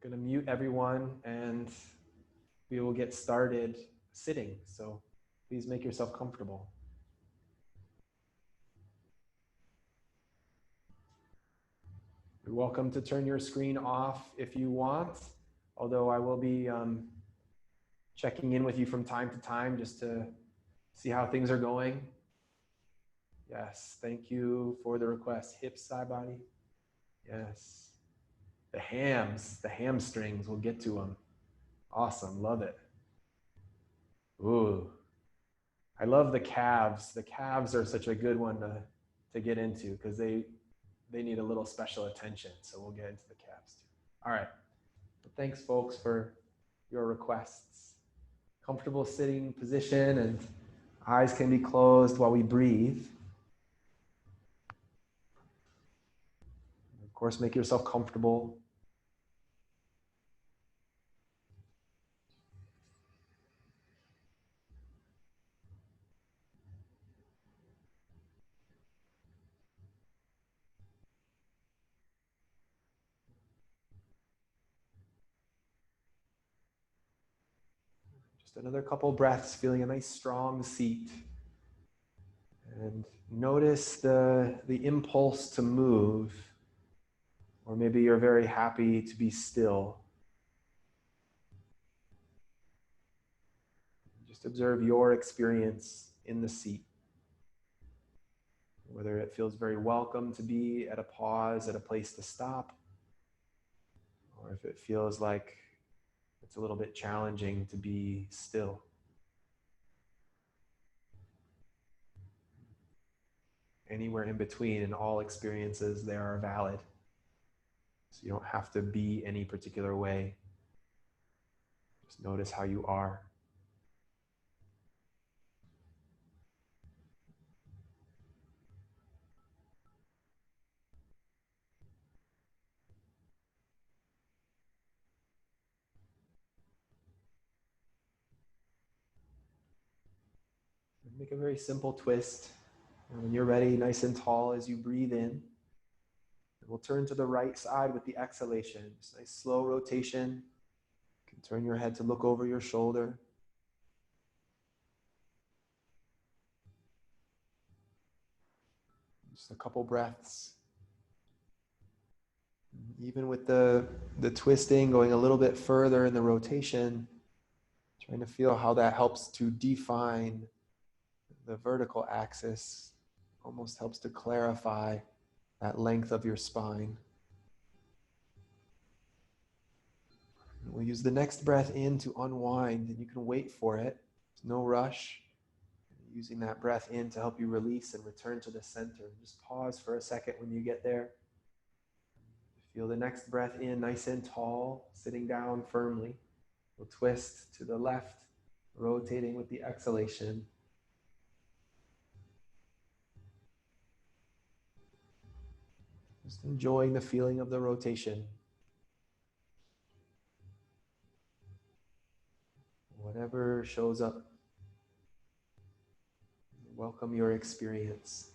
going to mute everyone and we will get started sitting. So please make yourself comfortable. You're welcome to turn your screen off if you want, although I will be checking in with you from time to time just to see how things are going. Yes, thank you for the request. Hips, side body. Yes. The hamstrings, we'll get to them. Awesome, love it. Ooh, I love the calves. The calves are such a good one to get into because they need a little special attention. So we'll get into the calves too. All right. Well, thanks, folks, for your requests. Comfortable sitting position, and eyes can be closed while we breathe. Of course, make yourself comfortable. Just another couple breaths, feeling a nice strong seat. And notice the impulse to move, or maybe you're very happy to be still. Just observe your experience in the seat. Whether it feels very welcome to be at a pause, at a place to stop, or if it feels like it's a little bit challenging to be still. Anywhere in between, and all experiences there are valid. So you don't have to be any particular way. Just notice how you are. Make a very simple twist. And when you're ready, nice and tall as you breathe in. And we'll turn to the right side with the exhalation. Just nice slow rotation. You can turn your head to look over your shoulder. Just a couple breaths. Even with the twisting, going a little bit further in the rotation, trying to feel how that helps to define the vertical axis, almost helps to clarify that length of your spine. And we'll use the next breath in to unwind, and you can wait for it. There's no rush. Using that breath in to help you release and return to the center. Just pause for a second when you get there. Feel the next breath in, nice and tall, sitting down firmly. We'll twist to the left, rotating with the exhalation. Just enjoying the feeling of the rotation. Whatever shows up, welcome your experience.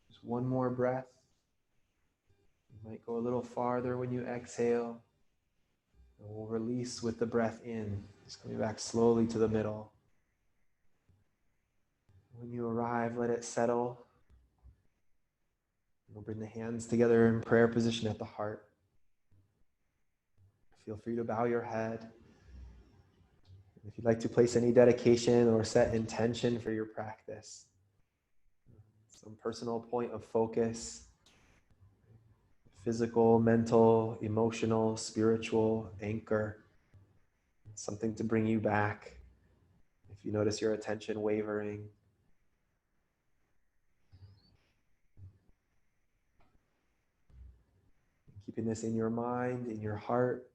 Just one more breath. You might go a little farther when you exhale. And we'll release with the breath in, just coming back slowly to the middle. When you arrive, let it settle. We'll bring the hands together in prayer position at the heart. Feel free to bow your head. If you'd like to place any dedication or set intention for your practice, some personal point of focus, physical, mental, emotional, spiritual anchor, something to bring you back if you notice your attention wavering. Keeping this in your mind, in your heart,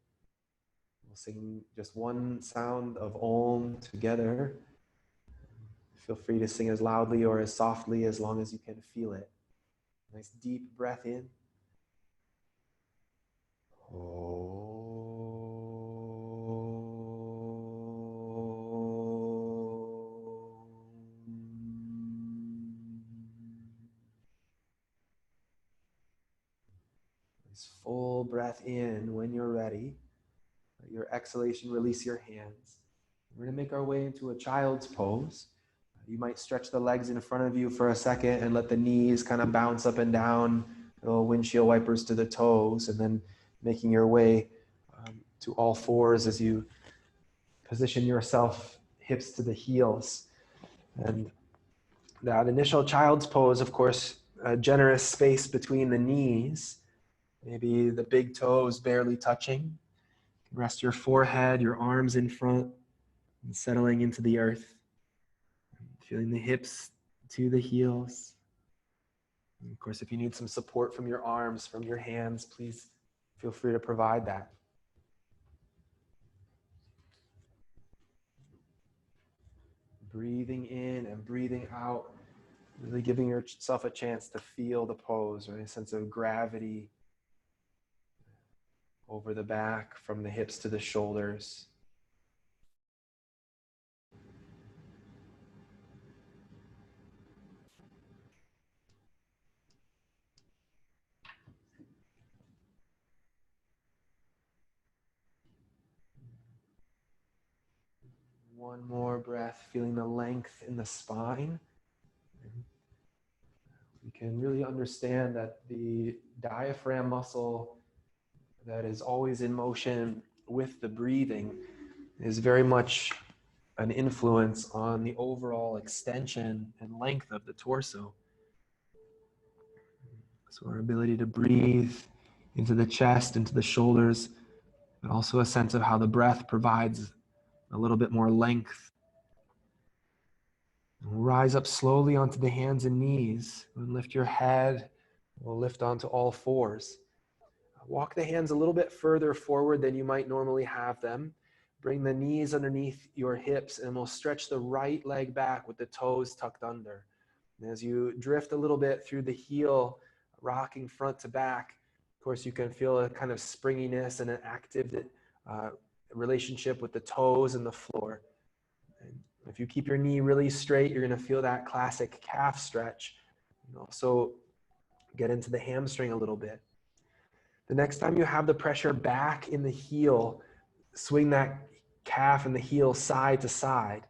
we'll sing just one sound of Om together. Feel free to sing as loudly or as softly as long as you can feel it. Nice deep breath in. Om. Nice full breath in when you're ready. Your exhalation, release your hands. We're going to make our way into a child's pose. You might stretch the legs in front of you for a second and let the knees kind of bounce up and down, little windshield wipers to the toes, and then making your way to all fours as you position yourself hips to the heels. And that initial child's pose, of course, a generous space between the knees, maybe the big toes barely touching. Rest your forehead, your arms in front, and settling into the earth. Feeling the hips to the heels. And of course, if you need some support from your arms, from your hands, please feel free to provide that. Breathing in and breathing out, really giving yourself a chance to feel the pose, right? A sense of gravity over the back, from the hips to the shoulders. One more breath, feeling the length in the spine. We can really understand that the diaphragm muscle that is always in motion with the breathing is very much an influence on the overall extension and length of the torso. So our ability to breathe into the chest, into the shoulders, but also a sense of how the breath provides a little bit more length. We'll rise up slowly onto the hands and knees and lift your head. We'll lift onto all fours. Walk the hands a little bit further forward than you might normally have them. Bring the knees underneath your hips, and we'll stretch the right leg back with the toes tucked under. And as you drift a little bit through the heel, rocking front to back, of course, you can feel a kind of springiness and an active relationship with the toes and the floor. And if you keep your knee really straight, you're going to feel that classic calf stretch. You also get into the hamstring a little bit. The next time you have the pressure back in the heel, swing that calf and the heel side to side.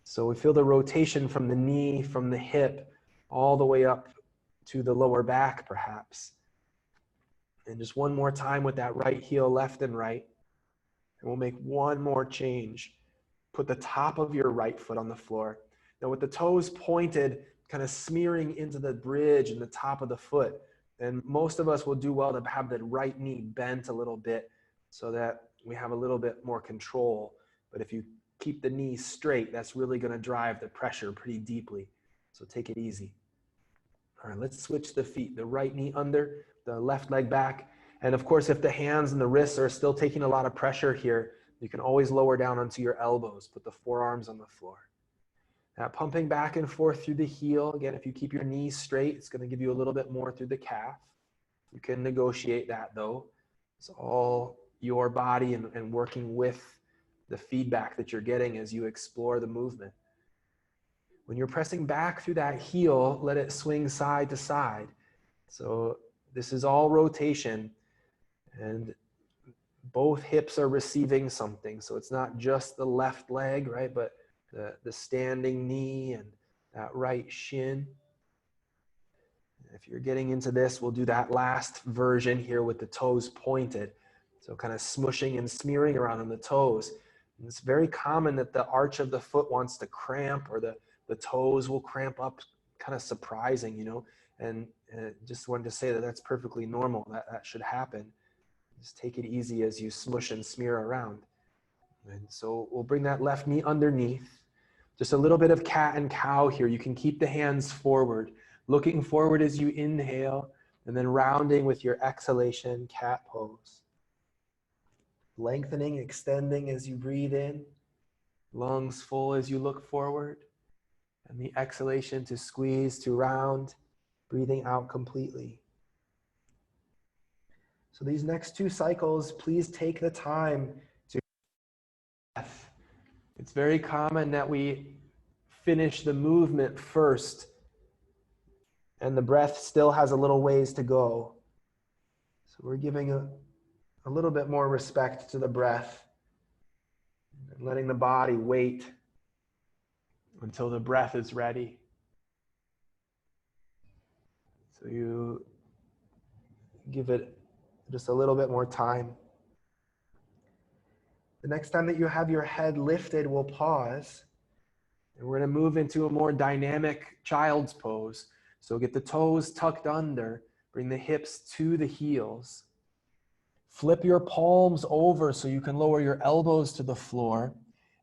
So we feel the rotation from the knee, from the hip, all the way up to the lower back, perhaps. And just one more time with that right heel, left and right. And we'll make one more change. Put the top of your right foot on the floor. Now with the toes pointed, kind of smearing into the bridge and the top of the foot. And most of us will do well to have the right knee bent a little bit so that we have a little bit more control. But if you keep the knee straight, that's really going to drive the pressure pretty deeply. So take it easy. All right, let's switch the feet. The right knee under, the left leg back. And of course, if the hands and the wrists are still taking a lot of pressure here, you can always lower down onto your elbows. Put the forearms on the floor. Now, pumping back and forth through the heel. Again, if you keep your knees straight, it's going to give you a little bit more through the calf. You can negotiate that, though. It's all your body and working with the feedback that you're getting as you explore the movement. When you're pressing back through that heel, let it swing side to side. So this is all rotation, and both hips are receiving something. So it's not just the left leg, right, but the standing knee and that right shin. If you're getting into this, we'll do that last version here with the toes pointed. So kind of smushing and smearing around on the toes. And it's very common that the arch of the foot wants to cramp, or the toes will cramp up, kind of surprising, you know. And just wanted to say that that's perfectly normal. That should happen. Just take it easy as you smush and smear around. And so we'll bring that left knee underneath. Just a little bit of cat and cow here. You can keep the hands forward, looking forward as you inhale, and then rounding with your exhalation, cat pose. Lengthening, extending as you breathe in, lungs full as you look forward, and the exhalation to squeeze, to round, breathing out completely. So these next 2 cycles, please take the time to breath. It's very common that we finish the movement first and the breath still has a little ways to go. So we're giving a little bit more respect to the breath, and letting the body wait until the breath is ready. So you give it just a little bit more time. The next time that you have your head lifted, we'll pause. And we're going to move into a more dynamic child's pose. So get the toes tucked under, bring the hips to the heels. Flip your palms over so you can lower your elbows to the floor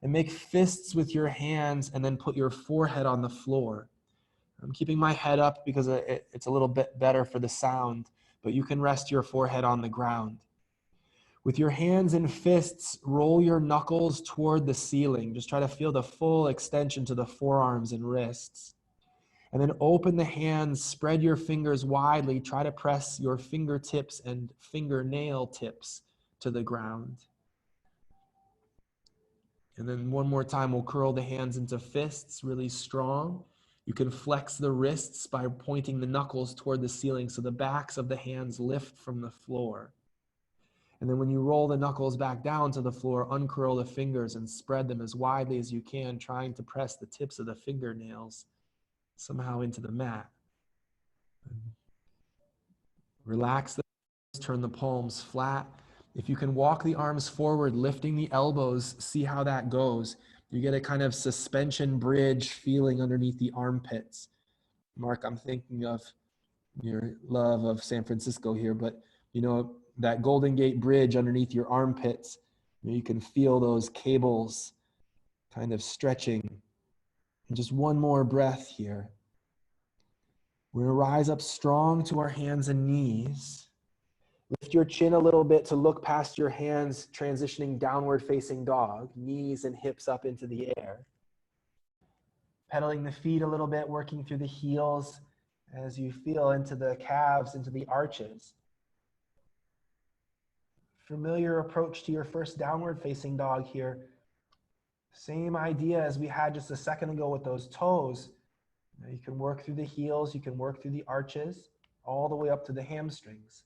and make fists with your hands and then put your forehead on the floor. I'm keeping my head up because it's a little bit better for the sound, but you can rest your forehead on the ground. With your hands and fists, roll your knuckles toward the ceiling. Just try to feel the full extension to the forearms and wrists. And then open the hands, spread your fingers widely. Try to press your fingertips and fingernail tips to the ground. And then one more time, we'll curl the hands into fists really strong. You can flex the wrists by pointing the knuckles toward the ceiling so the backs of the hands lift from the floor. And then when you roll the knuckles back down to the floor, uncurl the fingers and spread them as widely as you can, trying to press the tips of the fingernails somehow into the mat. Relax the hands, turn the palms flat. If you can walk the arms forward, lifting the elbows, see how that goes. You get a kind of suspension bridge feeling underneath the armpits. Mark, I'm thinking of your love of San Francisco here, but you know, that Golden Gate Bridge underneath your armpits, you can feel those cables kind of stretching. And just one more breath here. We're going to rise up strong to our hands and knees. Lift your chin a little bit to look past your hands, transitioning downward facing dog, knees and hips up into the air. Pedaling the feet a little bit, working through the heels as you feel into the calves, into the arches. Familiar approach to your first downward facing dog here. Same idea as we had just a second ago with those toes. Now you can work through the heels, you can work through the arches, all the way up to the hamstrings.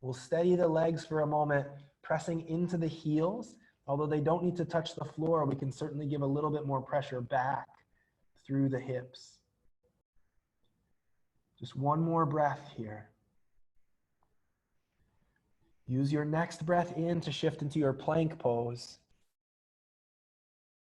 We'll steady the legs for a moment, pressing into the heels. Although they don't need to touch the floor, we can certainly give a little bit more pressure back through the hips. Just one more breath here. Use your next breath in to shift into your plank pose.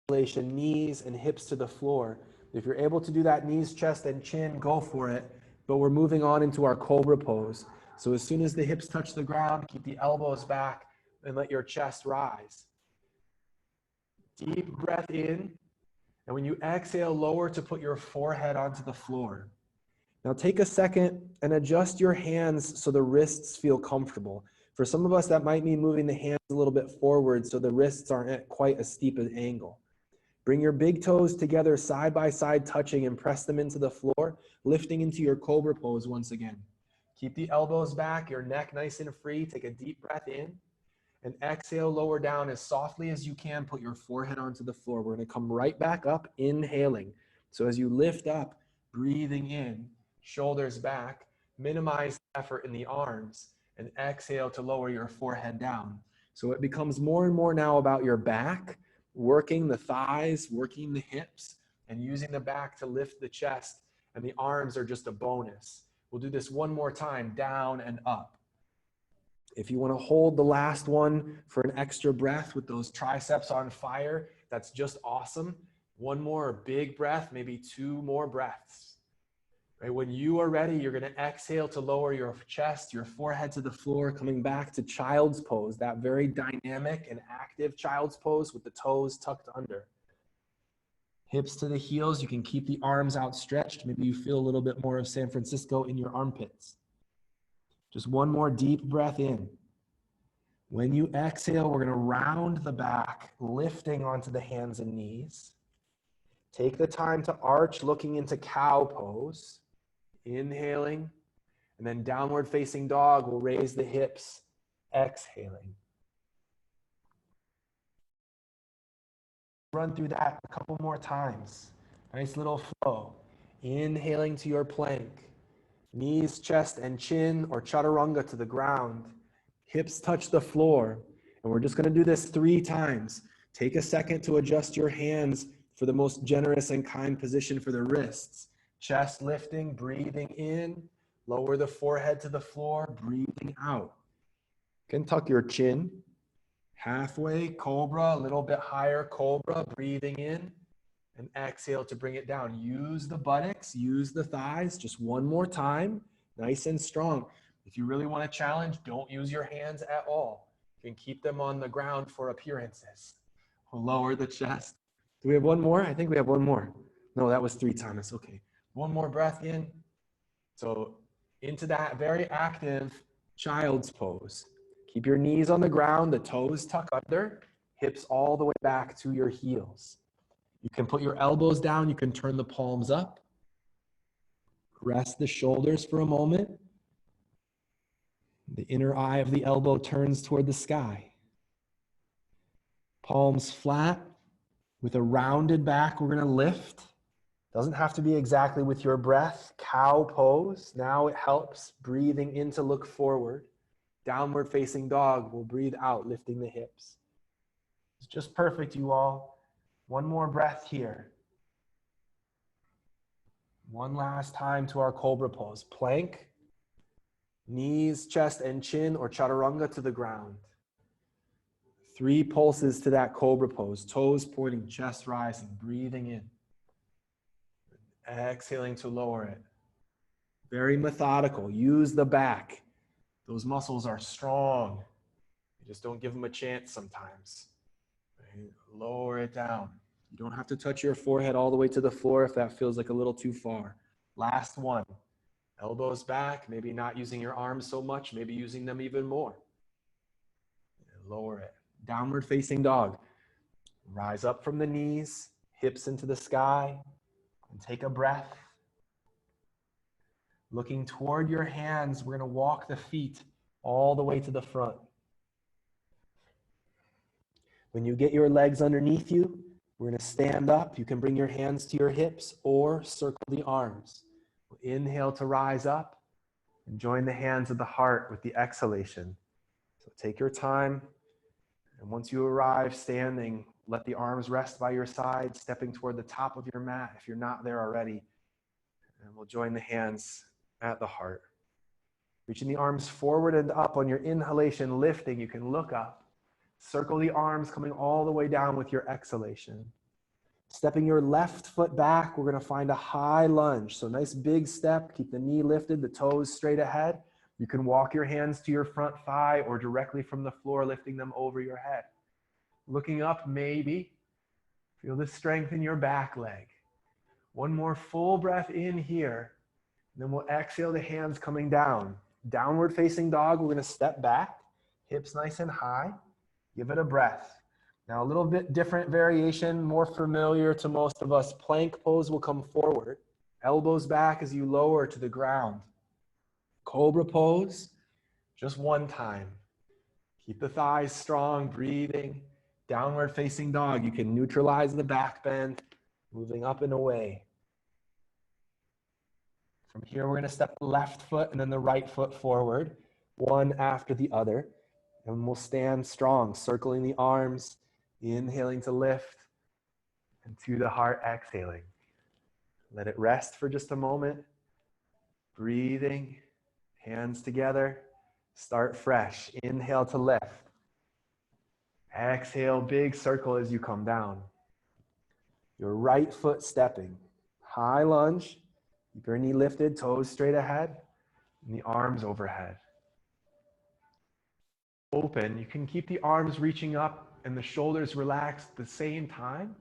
Knees and hips to the floor. If you're able to do that knees, chest, and chin, go for it. But we're moving on into our cobra pose. So as soon as the hips touch the ground, keep the elbows back and let your chest rise. Deep breath in. And when you exhale, lower to put your forehead onto the floor. Now take a second and adjust your hands so the wrists feel comfortable. For some of us, that might mean moving the hands a little bit forward so the wrists aren't at quite as steep an angle. Bring your big toes together side by side, touching, and press them into the floor, lifting into your cobra pose once again. Keep the elbows back, your neck nice and free. Take a deep breath in and exhale, lower down as softly as you can. Put your forehead onto the floor. We're going to come right back up, inhaling. So as you lift up, breathing in, shoulders back, minimize effort in the arms, and exhale to lower your forehead down. So it becomes more and more now about your back, working the thighs, working the hips, and using the back to lift the chest, and the arms are just a bonus. We'll do this one more time, down and up. If you want to hold the last one for an extra breath with those triceps on fire, that's just awesome. One more big breath, maybe two more breaths. Right? When you are ready, you're going to exhale to lower your chest, your forehead to the floor, coming back to child's pose, that very dynamic and active child's pose with the toes tucked under. Hips to the heels, you can keep the arms outstretched. Maybe you feel a little bit more of San Francisco in your armpits. Just one more deep breath in. When you exhale, we're going to round the back, lifting onto the hands and knees. Take the time to arch, looking into cow pose. Inhaling, and then downward facing dog. We'll raise the hips, exhaling. Run through that a couple more times. Nice little flow. Inhaling to your plank. Knees, chest, and chin or chaturanga to the ground. Hips touch the floor. And we're just going to do this 3 times. Take a second to adjust your hands for the most generous and kind position for the wrists. Chest lifting, breathing in. Lower the forehead to the floor, breathing out. You can tuck your chin. Halfway, cobra, a little bit higher, cobra, breathing in. And exhale to bring it down. Use the buttocks, use the thighs, just one more time, nice and strong. If you really want to challenge, don't use your hands at all. You can keep them on the ground for appearances. Lower the chest. Do we have one more? I think we have one more. No, that was 3 times. Okay. One more breath in. So into that very active child's pose. Keep your knees on the ground, the toes tuck under, hips all the way back to your heels. You can put your elbows down. You can turn the palms up. Rest the shoulders for a moment. The inner eye of the elbow turns toward the sky. Palms flat with a rounded back. We're going to lift. Doesn't have to be exactly with your breath. Cow pose. Now it helps breathing in to look forward. Downward facing dog. We'll breathe out, lifting the hips. It's just perfect, you all. One more breath here. One last time to our cobra pose. Plank, knees, chest, and chin or chaturanga to the ground. 3 pulses to that cobra pose. Toes pointing, chest rising, breathing in. Exhaling to lower it. Very methodical. Use the back. Those muscles are strong. You just don't give them a chance sometimes. Lower it down. You don't have to touch your forehead all the way to the floor if that feels like a little too far. Last one. Elbows back, maybe not using your arms so much, maybe using them even more. And lower it. Downward facing dog. Rise up from the knees, hips into the sky, and take a breath. Looking toward your hands, we're going to walk the feet all the way to the front. When you get your legs underneath you, we're going to stand up. You can bring your hands to your hips or circle the arms. Inhale to rise up and join the hands of the heart with the exhalation. So take your time. And once you arrive standing, let the arms rest by your side, stepping toward the top of your mat if you're not there already. And we'll join the hands at the heart. Reaching the arms forward and up on your inhalation, lifting. You can look up. Circle the arms coming all the way down with your exhalation. Stepping your left foot back, we're going to find a high lunge. So nice big step, keep the knee lifted, the toes straight ahead. You can walk your hands to your front thigh or directly from the floor, lifting them over your head. Looking up, maybe. Feel the strength in your back leg. One more full breath in here. And then we'll exhale the hands coming down. Downward facing dog, we're going to step back, hips nice and high. Give it a breath. Now a little bit different variation, more familiar to most of us. Plank pose will come forward. Elbows back as you lower to the ground. Cobra pose, just one time. Keep the thighs strong, breathing. Downward facing dog, you can neutralize the back bend, moving up and away. From here, we're going to step the left foot and then the right foot forward, one after the other. And we'll stand strong, circling the arms, inhaling to lift, and to the heart, exhaling. Let it rest for just a moment. Breathing, hands together. Start fresh. Inhale to lift. Exhale, big circle as you come down. Your right foot stepping. High lunge. Keep your knee lifted, toes straight ahead, and the arms overhead. Open, you can keep the arms reaching up and the shoulders relaxed at the same time.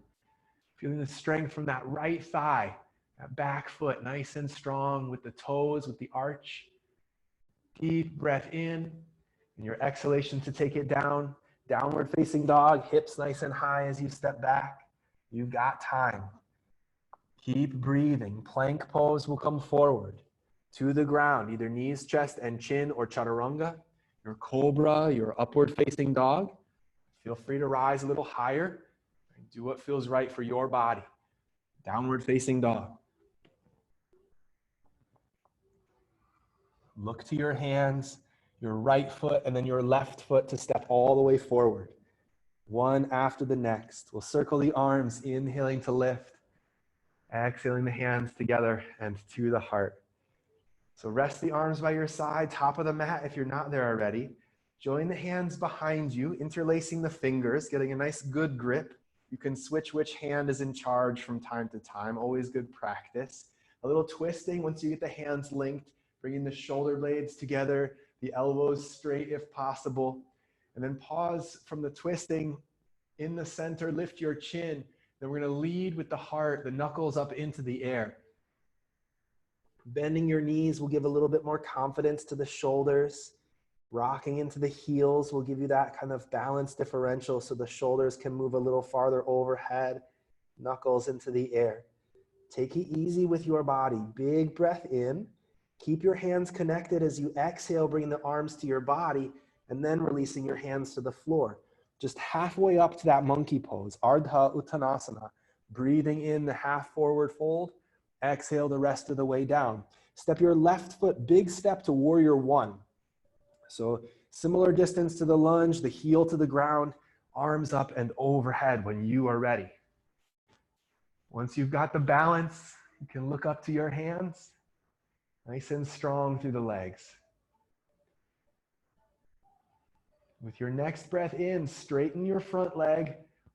Feeling the strength from that right thigh, that back foot nice and strong with the toes, with the arch. Deep breath in, and your exhalation to take it down. Downward facing dog, hips nice and high as you step back. You've got time. Keep breathing. Plank pose will come forward to the ground, either knees, chest, and chin, or chaturanga. Your cobra, your upward facing dog. Feel free to rise a little higher and do what feels right for your body. Downward facing dog. Look to your hands, your right foot, and then your left foot to step all the way forward. One after the next. We'll circle the arms, inhaling to lift, exhaling the hands together and to the heart. So rest the arms by your side, top of the mat if you're not there already. Join the hands behind you, interlacing the fingers, getting a nice good grip. You can switch which hand is in charge from time to time, always good practice. A little twisting once you get the hands linked, bringing the shoulder blades together, the elbows straight if possible. And then pause from the twisting in the center, lift your chin. Then we're gonna lead with the heart, the knuckles up into the air. Bending your knees will give a little bit more confidence to the shoulders. Rocking into the heels will give you that kind of balance differential so the shoulders can move a little farther overhead, knuckles into the air. Take it easy with your body. Big breath in. Keep your hands connected as you exhale, bringing the arms to your body and then releasing your hands to the floor. Just halfway up to that monkey pose, Ardha Uttanasana. Breathing in the half forward fold. Exhale the rest of the way down. Step your left foot, big step to warrior one. So similar distance to the lunge, the heel to the ground, arms up and overhead when you are ready. Once you've got the balance, you can look up to your hands, nice and strong through the legs. With your next breath in, straighten your front leg,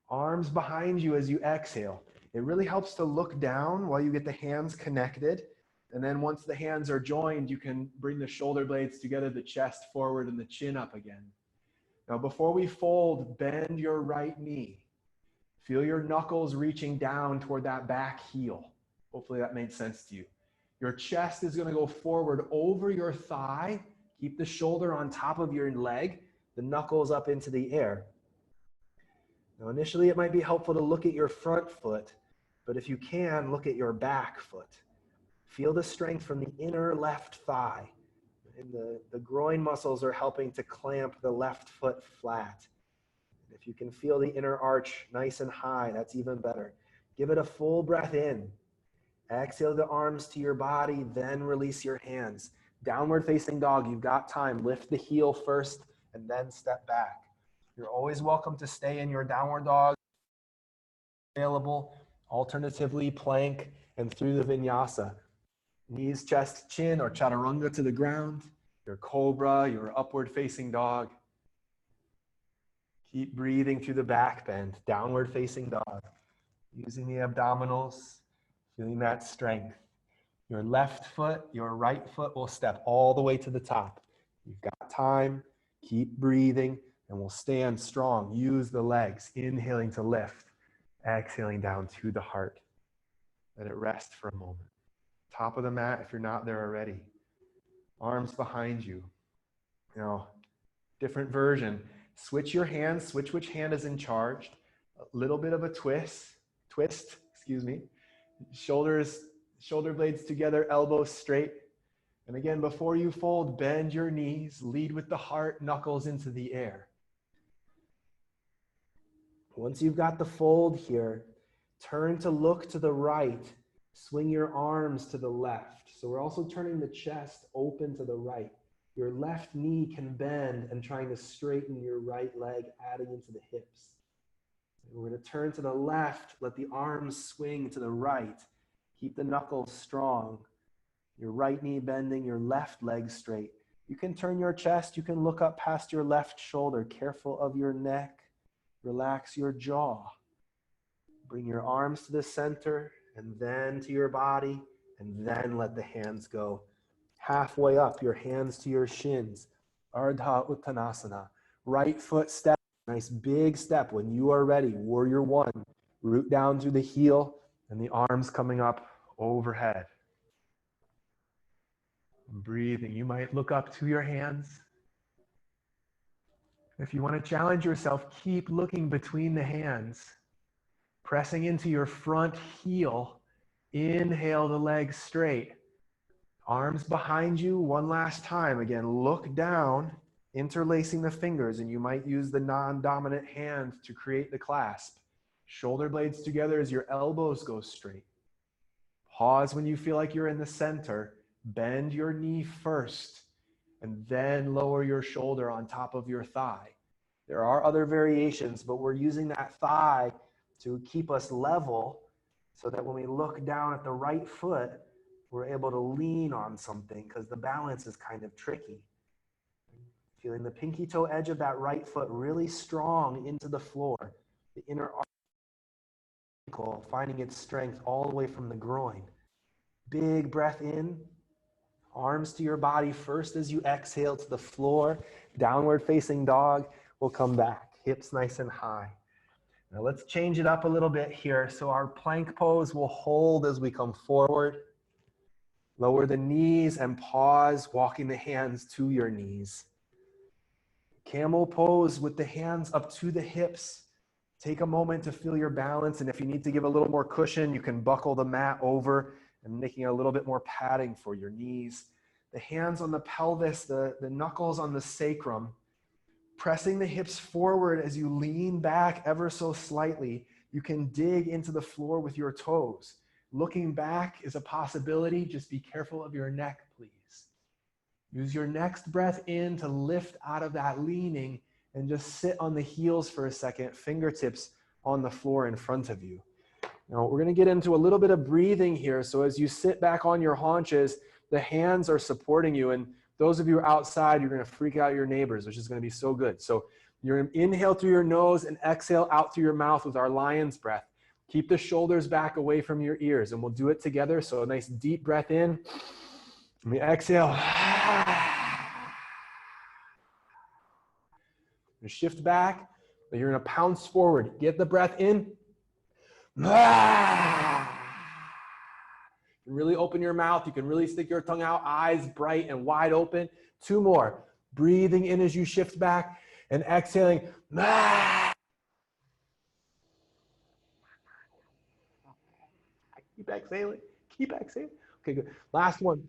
arms behind you as you exhale. It really helps to look down while you get the hands connected. And then once the hands are joined, you can bring the shoulder blades together, the chest forward and the chin up again. Now, before we fold, bend your right knee. Feel your knuckles reaching down toward that back heel. Hopefully that made sense to you. Your chest is going to go forward over your thigh. Keep the shoulder on top of your leg, the knuckles up into the air. Now, initially, it might be helpful to look at your front foot, but if you can, look at your back foot. Feel the strength from the inner left thigh. And the groin muscles are helping to clamp the left foot flat. If you can feel the inner arch nice and high, that's even better. Give it a full breath in. Exhale the arms to your body, then release your hands. Downward facing dog, you've got time. Lift the heel first and then step back. You're always welcome to stay in your downward dog. Available. Alternatively, plank and through the vinyasa. Knees, chest, chin, or chaturanga to the ground. Your cobra, your upward facing dog. Keep breathing through the back bend, downward facing dog. Using the abdominals, feeling that strength. Your left foot, your right foot will step all the way to the top. You've got time, keep breathing, and we'll stand strong. Use the legs, inhaling to lift, exhaling down to the heart. Let it rest for a moment. Top of the mat if you're not there already. Arms behind you. Now, different version. Switch your hands, switch which hand is in charge. A little bit of a twist, shoulder blades together, elbows straight. And again, before you fold, bend your knees, lead with the heart, knuckles into the air. Once you've got the fold here, turn to look to the right, swing your arms to the left. So we're also turning the chest open to the right. Your left knee can bend and trying to straighten your right leg, adding into the hips. And we're going to turn to the left, let the arms swing to the right. Keep the knuckles strong. Your right knee bending, your left leg straight. You can turn your chest, you can look up past your left shoulder, careful of your neck. Relax your jaw. Bring your arms to the center and then to your body, and then let the hands go. Halfway up, your hands to your shins. Ardha Uttanasana. Right foot step, nice big step. When you are ready, warrior one. Root down through the heel and the arms coming up overhead. Breathing, you might look up to your hands. If you want to challenge yourself, keep looking between the hands. Pressing into your front heel. Inhale the legs straight. Arms behind you one last time. Again, look down, interlacing the fingers, and you might use the non-dominant hand to create the clasp. Shoulder blades together as your elbows go straight. Pause when you feel like you're in the center. Bend your knee first. and then lower your shoulder on top of your thigh. There are other variations, but we're using that thigh to keep us level so that when we look down at the right foot, we're able to lean on something because the balance is kind of tricky. Feeling the pinky toe edge of that right foot really strong into the floor, the inner ankle, finding its strength all the way from the groin. Big breath in, arms to your body first as you exhale to the floor. Downward facing dog. We'll come back, hips nice and high. Now let's change it up a little bit here. So our plank pose will hold as we come forward. Lower the knees and pause, walking the hands to your knees. Camel pose with the hands up to the hips. Take a moment to feel your balance, and if you need to give a little more cushion, you can buckle the mat over and making a little bit more padding for your knees. The hands on the pelvis, the knuckles on the sacrum, pressing the hips forward as you lean back ever so slightly. You can dig into the floor with your toes. Looking back is a possibility. Just be careful of your neck, please. Use your next breath in to lift out of that leaning and just sit on the heels for a second, fingertips on the floor in front of you. Now we're going to get into a little bit of breathing here. So as you sit back on your haunches, the hands are supporting you. And those of you outside, you're going to freak out your neighbors, which is going to be so good. So you're going to inhale through your nose and exhale out through your mouth with our lion's breath. Keep the shoulders back away from your ears, and we'll do it together. So a nice deep breath in. And we exhale. You shift back, but you're going to pounce forward. Get the breath in. You can really open your mouth. You can really stick your tongue out, eyes bright and wide open. 2 more. Breathing in as you shift back and exhaling. Keep exhaling. Keep exhaling. Okay, good. Last one.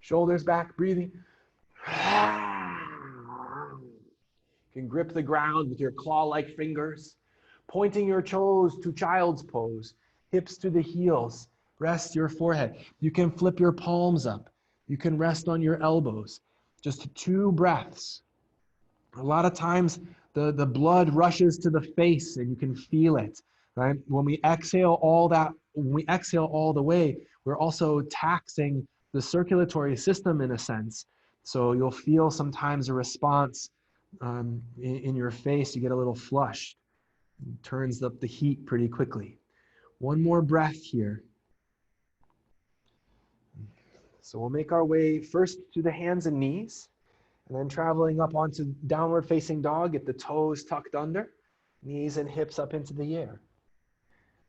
Shoulders back, breathing. You can grip the ground with your claw-like fingers, pointing your toes to child's pose, hips to the heels. Rest your forehead. You can flip your palms up. You can rest on your elbows. Just 2 breaths. A lot of times the blood rushes to the face and you can feel it, right? When we exhale all the way, we're also taxing the circulatory system in a sense. So you'll feel sometimes a response in your face. You get a little flushed. It turns up the heat pretty quickly. 1 more breath here. So we'll make our way first to the hands and knees, and then traveling up onto downward facing dog, get the toes tucked under, knees and hips up into the air.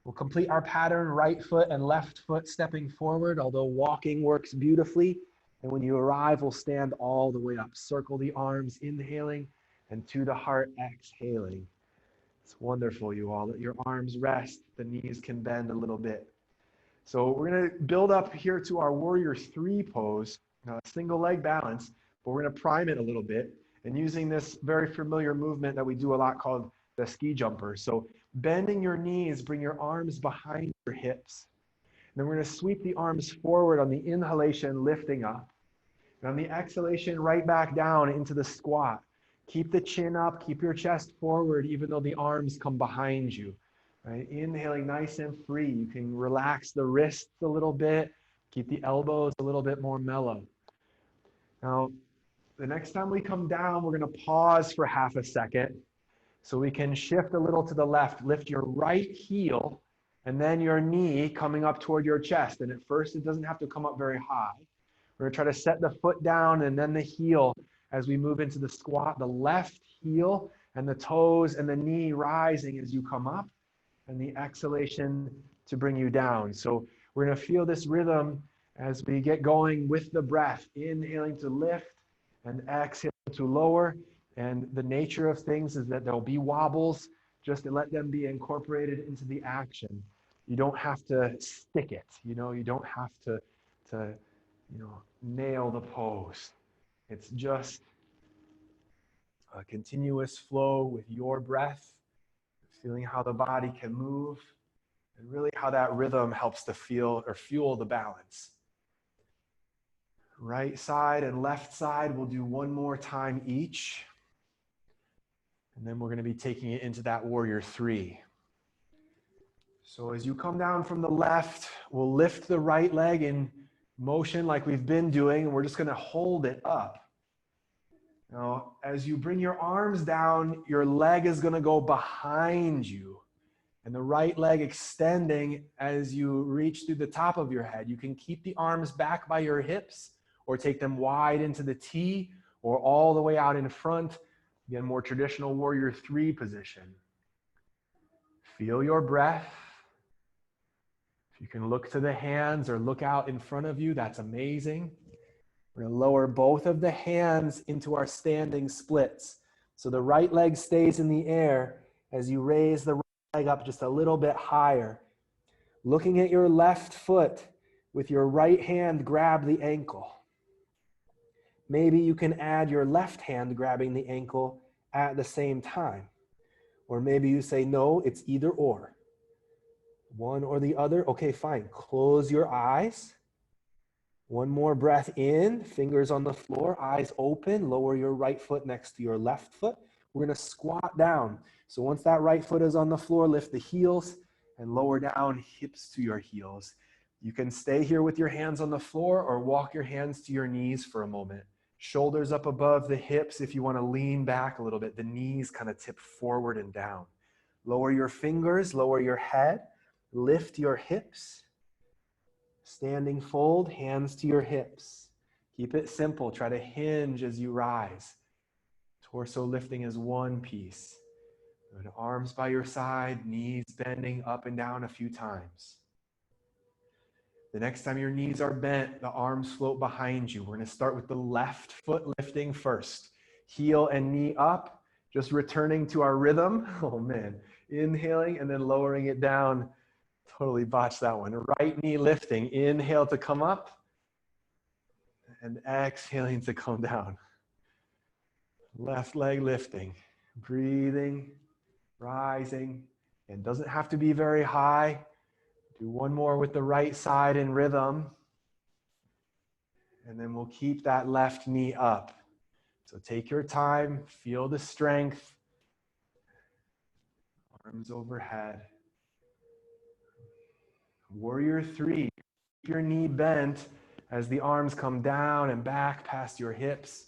We'll complete our pattern, right foot and left foot stepping forward, although walking works beautifully. And when you arrive, we'll stand all the way up. Circle the arms, inhaling, and to the heart, exhaling. It's wonderful, you all. Let your arms rest. The knees can bend a little bit. So we're going to build up here to our warrior 3 pose, single leg balance, but we're going to prime it a little bit and using this very familiar movement that we do a lot called the ski jumper. So bending your knees, bring your arms behind your hips. And then we're going to sweep the arms forward on the inhalation, lifting up. And on the exhalation, right back down into the squat. Keep the chin up, keep your chest forward, even though the arms come behind you. Right? Inhaling nice and free. You can relax the wrists a little bit, keep the elbows a little bit more mellow. Now, the next time we come down, we're going to pause for half a second so we can shift a little to the left. Lift your right heel and then your knee coming up toward your chest. And at first, it doesn't have to come up very high. We're going to try to set the foot down and then the heel as we move into the squat. The left heel and the toes and the knee rising as you come up, and the exhalation to bring you down. So we're going to feel this rhythm as we get going with the breath, inhaling to lift and exhaling to lower. And the nature of things is that there'll be wobbles, just to let them be incorporated into the action. You don't have to stick it, you don't have to nail the pose. It's just a continuous flow with your breath, feeling how the body can move, and really how that rhythm helps to feel or fuel the balance. Right side and left side, we'll do one more time each. And then we're going to be taking it into that warrior three. So as you come down from the left, we'll lift the right leg in motion like we've been doing, and we're just going to hold it up. Now, as you bring your arms down, your leg is going to go behind you, and the right leg extending as you reach through the top of your head. You can keep the arms back by your hips or take them wide into the T or all the way out in front. Again, more traditional warrior three position. Feel your breath. If you can look to the hands or look out in front of you, that's amazing. We're going to lower both of the hands into our standing splits. So the right leg stays in the air as you raise the right leg up just a little bit higher. Looking at your left foot, with your right hand, grab the ankle. Maybe you can add your left hand grabbing the ankle at the same time. Or maybe you say, no, it's either or. One or the other. Okay, fine. Close your eyes. One more breath in, fingers on the floor, eyes open, lower your right foot next to your left foot. We're going to squat down. So once that right foot is on the floor, lift the heels and lower down, hips to your heels. You can stay here with your hands on the floor or walk your hands to your knees for a moment. Shoulders up above the hips. If you want to lean back a little bit, the knees kind of tip forward and down. Lower your fingers, lower your head, lift your hips. Standing fold, hands to your hips. Keep it simple. Try to hinge as you rise. Torso lifting as one piece. Good. Arms by your side, knees bending up and down a few times. The next time your knees are bent, the arms float behind you. We're going to start with the left foot lifting first. Heel and knee up, just returning to our rhythm. Oh man, inhaling and then lowering it down. Totally botched that one. Right knee lifting. Inhale to come up and exhaling to come down. Left leg lifting. Breathing, rising. And doesn't have to be very high. Do one more with the right side in rhythm. And then we'll keep that left knee up. So take your time. Feel the strength. Arms overhead. Warrior three, keep your knee bent as the arms come down and back past your hips.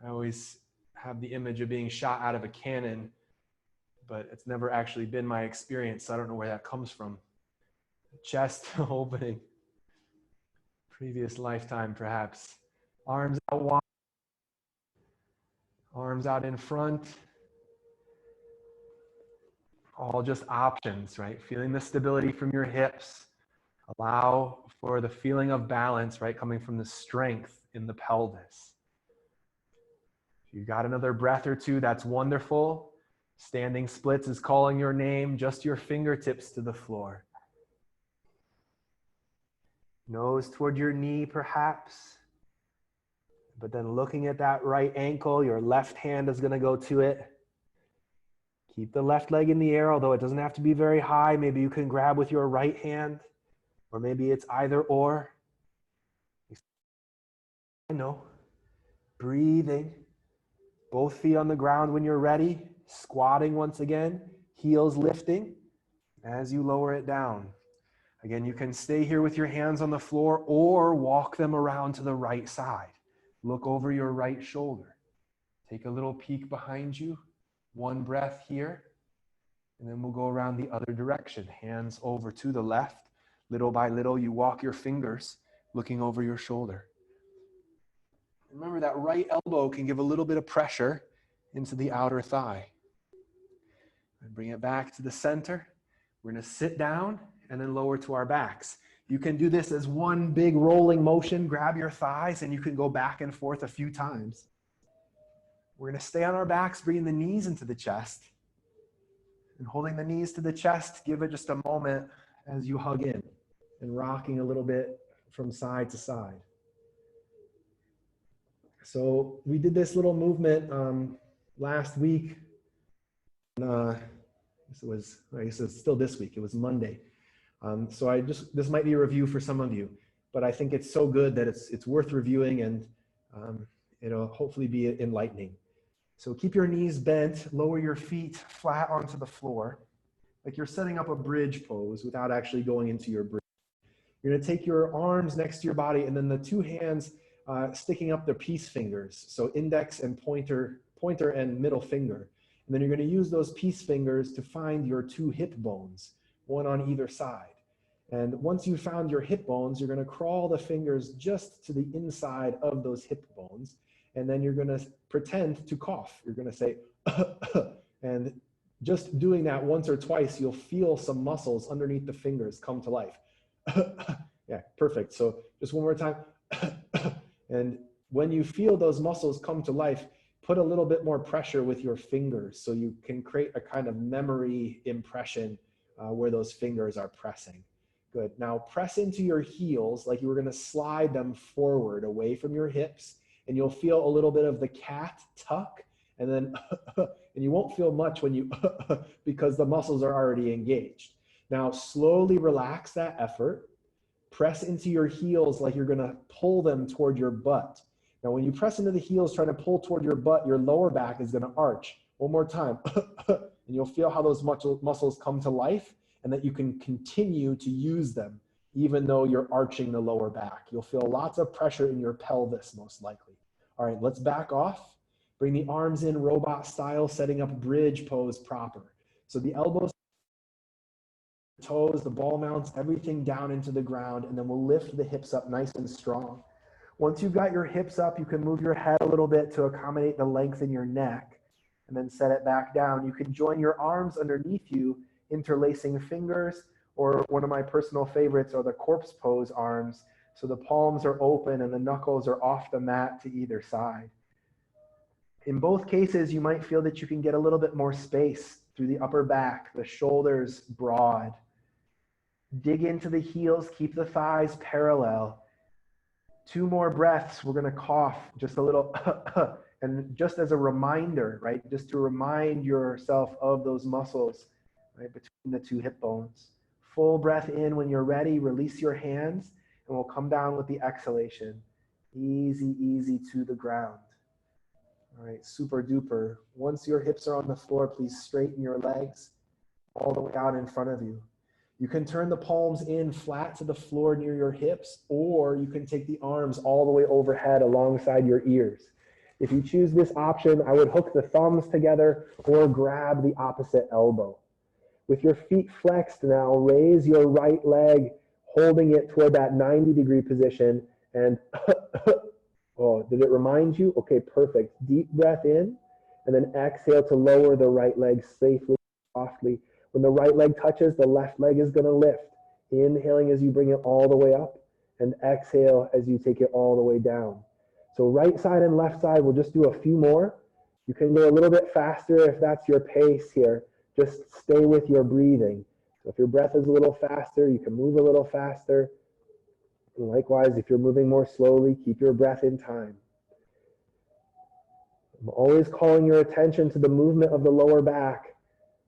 I always have the image of being shot out of a cannon, but it's never actually been my experience, so I don't know where that comes from. Chest opening, previous lifetime perhaps. Arms out wide, arms out in front. All just options, right? Feeling the stability from your hips. Allow for the feeling of balance, right? Coming from the strength in the pelvis. If you've got another breath or two, that's wonderful. Standing splits is calling your name, just your fingertips to the floor. Nose toward your knee, perhaps. But then looking at that right ankle, your left hand is going to go to it. Keep the left leg in the air, although it doesn't have to be very high. Maybe you can grab with your right hand, or maybe it's either or. I know. Breathing. Both feet on the ground when you're ready. Squatting once again. Heels lifting as you lower it down. Again, you can stay here with your hands on the floor or walk them around to the right side. Look over your right shoulder. Take a little peek behind you. One breath here, and then we'll go around the other direction. Hands over to the left. Little by little, you walk your fingers looking over your shoulder. Remember that right elbow can give a little bit of pressure into the outer thigh. And bring it back to the center. We're going to sit down and then lower to our backs. You can do this as one big rolling motion. Grab your thighs and you can go back and forth a few times. We're going to stay on our backs, bringing the knees into the chest. And holding the knees to the chest, give it just a moment as you hug in and rocking a little bit from side to side. So we did this little movement last week. I guess it's still this week. It was Monday. So this might be a review for some of you. but I think it's so good that it's worth reviewing, and it'll hopefully be enlightening. So keep your knees bent, lower your feet flat onto the floor, like you're setting up a bridge pose without actually going into your bridge. You're gonna take your arms next to your body, and then the two hands sticking up their peace fingers. So index and pointer and middle finger. And then you're gonna use those peace fingers to find your two hip bones, one on either side. And once you've found your hip bones, you're gonna crawl the fingers just to the inside of those hip bones. And then you're gonna pretend to cough. You're gonna say, and just doing that once or twice, you'll feel some muscles underneath the fingers come to life. Yeah, perfect. So just one more time. And when you feel those muscles come to life, put a little bit more pressure with your fingers so you can create a kind of memory impression where those fingers are pressing. Good. Now press into your heels like you were going to slide them forward away from your hips, and you'll feel a little bit of the cat tuck, and then and you won't feel much when you because the muscles are already engaged. Now slowly relax that effort. Press into your heels like you're going to pull them toward your butt. Now when you press into the heels trying to pull toward your butt, your lower back is going to arch. One more time. And you'll feel how those muscles come to life, and that you can continue to use them even though you're arching the lower back. You'll feel lots of pressure in your pelvis most likely. All right, let's back off. Bring the arms in robot style, setting up bridge pose proper. So the elbows, toes, the ball mounts, everything down into the ground, and then we'll lift the hips up nice and strong. Once you've got your hips up, you can move your head a little bit to accommodate the length in your neck, and then set it back down. You can join your arms underneath you, interlacing fingers, or one of my personal favorites are the corpse pose arms. So the palms are open and the knuckles are off the mat to either side. In both cases, you might feel that you can get a little bit more space through the upper back, the shoulders broad. Dig into the heels, keep the thighs parallel. 2 more breaths, we're gonna cough just a little, and just as a reminder, right? Just to remind yourself of those muscles, right, between the 2 hip bones. Full breath in. When you're ready, release your hands, and we'll come down with the exhalation. Easy, easy to the ground. All right, super duper. Once your hips are on the floor, please straighten your legs all the way out in front of you. You can turn the palms in flat to the floor near your hips, or you can take the arms all the way overhead alongside your ears. If you choose this option, I would hook the thumbs together or grab the opposite elbow. With your feet flexed now, raise your right leg, holding it toward that 90-degree position, and oh, did it remind you? Okay, perfect. Deep breath in, and then exhale to lower the right leg safely, softly. When the right leg touches, the left leg is going to lift. Inhaling as you bring it all the way up, and exhale as you take it all the way down. So right side and left side, we'll just do a few more. You can go a little bit faster if that's your pace here. Just stay with your breathing. So if your breath is a little faster, you can move a little faster. And likewise, if you're moving more slowly, keep your breath in time. I'm always calling your attention to the movement of the lower back.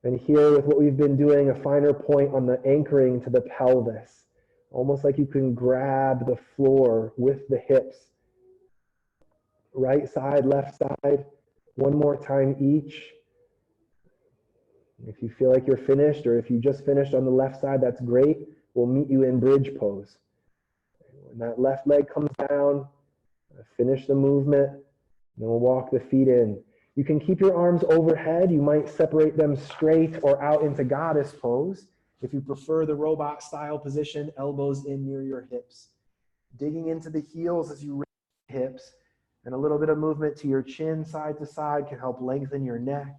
And here with what we've been doing, a finer point on the anchoring to the pelvis. Almost like you can grab the floor with the hips. Right side, left side. One more time each. If you feel like you're finished, or if you just finished on the left side, that's great. We'll meet you in bridge pose. When that left leg comes down, finish the movement, and then we'll walk the feet in. You can keep your arms overhead. You might separate them straight or out into goddess pose. If you prefer the robot style position, elbows in near your hips. Digging into the heels as you raise the hips, and a little bit of movement to your chin side to side can help lengthen your neck.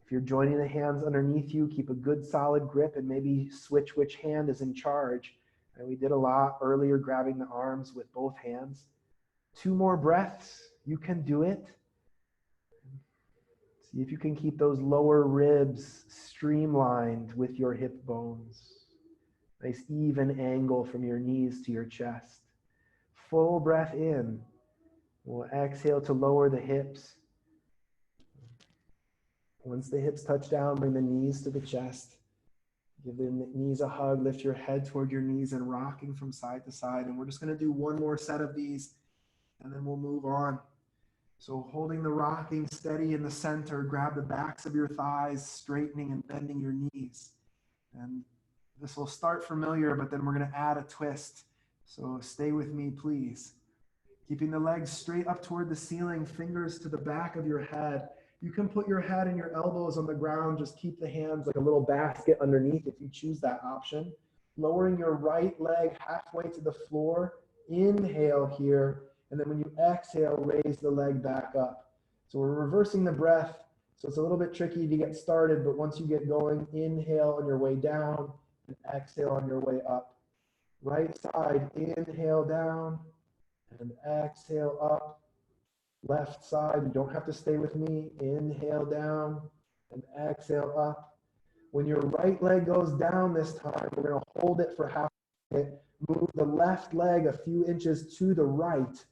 If you're joining the hands underneath you, keep a good solid grip and maybe switch which hand is in charge. And we did a lot earlier, grabbing the arms with both hands. 2 more breaths, you can do it. See if you can keep those lower ribs streamlined with your hip bones. Nice even angle from your knees to your chest. Full breath in. We'll exhale to lower the hips. Once the hips touch down, bring the knees to the chest. Give the knees a hug, lift your head toward your knees and rocking from side to side. And we're just gonna do one more set of these and then we'll move on. So holding the rocking steady in the center, grab the backs of your thighs, straightening and bending your knees. And this will start familiar, but then we're gonna add a twist. So stay with me, please. Keeping the legs straight up toward the ceiling, fingers to the back of your head. You can put your head and your elbows on the ground. Just keep the hands like a little basket underneath if you choose that option. Lowering your right leg halfway to the floor. Inhale here. And then when you exhale, raise the leg back up. So we're reversing the breath. So it's a little bit tricky to get started, but once you get going, inhale on your way down and exhale on your way up. Right side, inhale down and exhale up. Left side, you don't have to stay with me. Inhale down and exhale up. When your right leg goes down this time, we're going to hold it for half a minute. Move the left leg a few inches to the right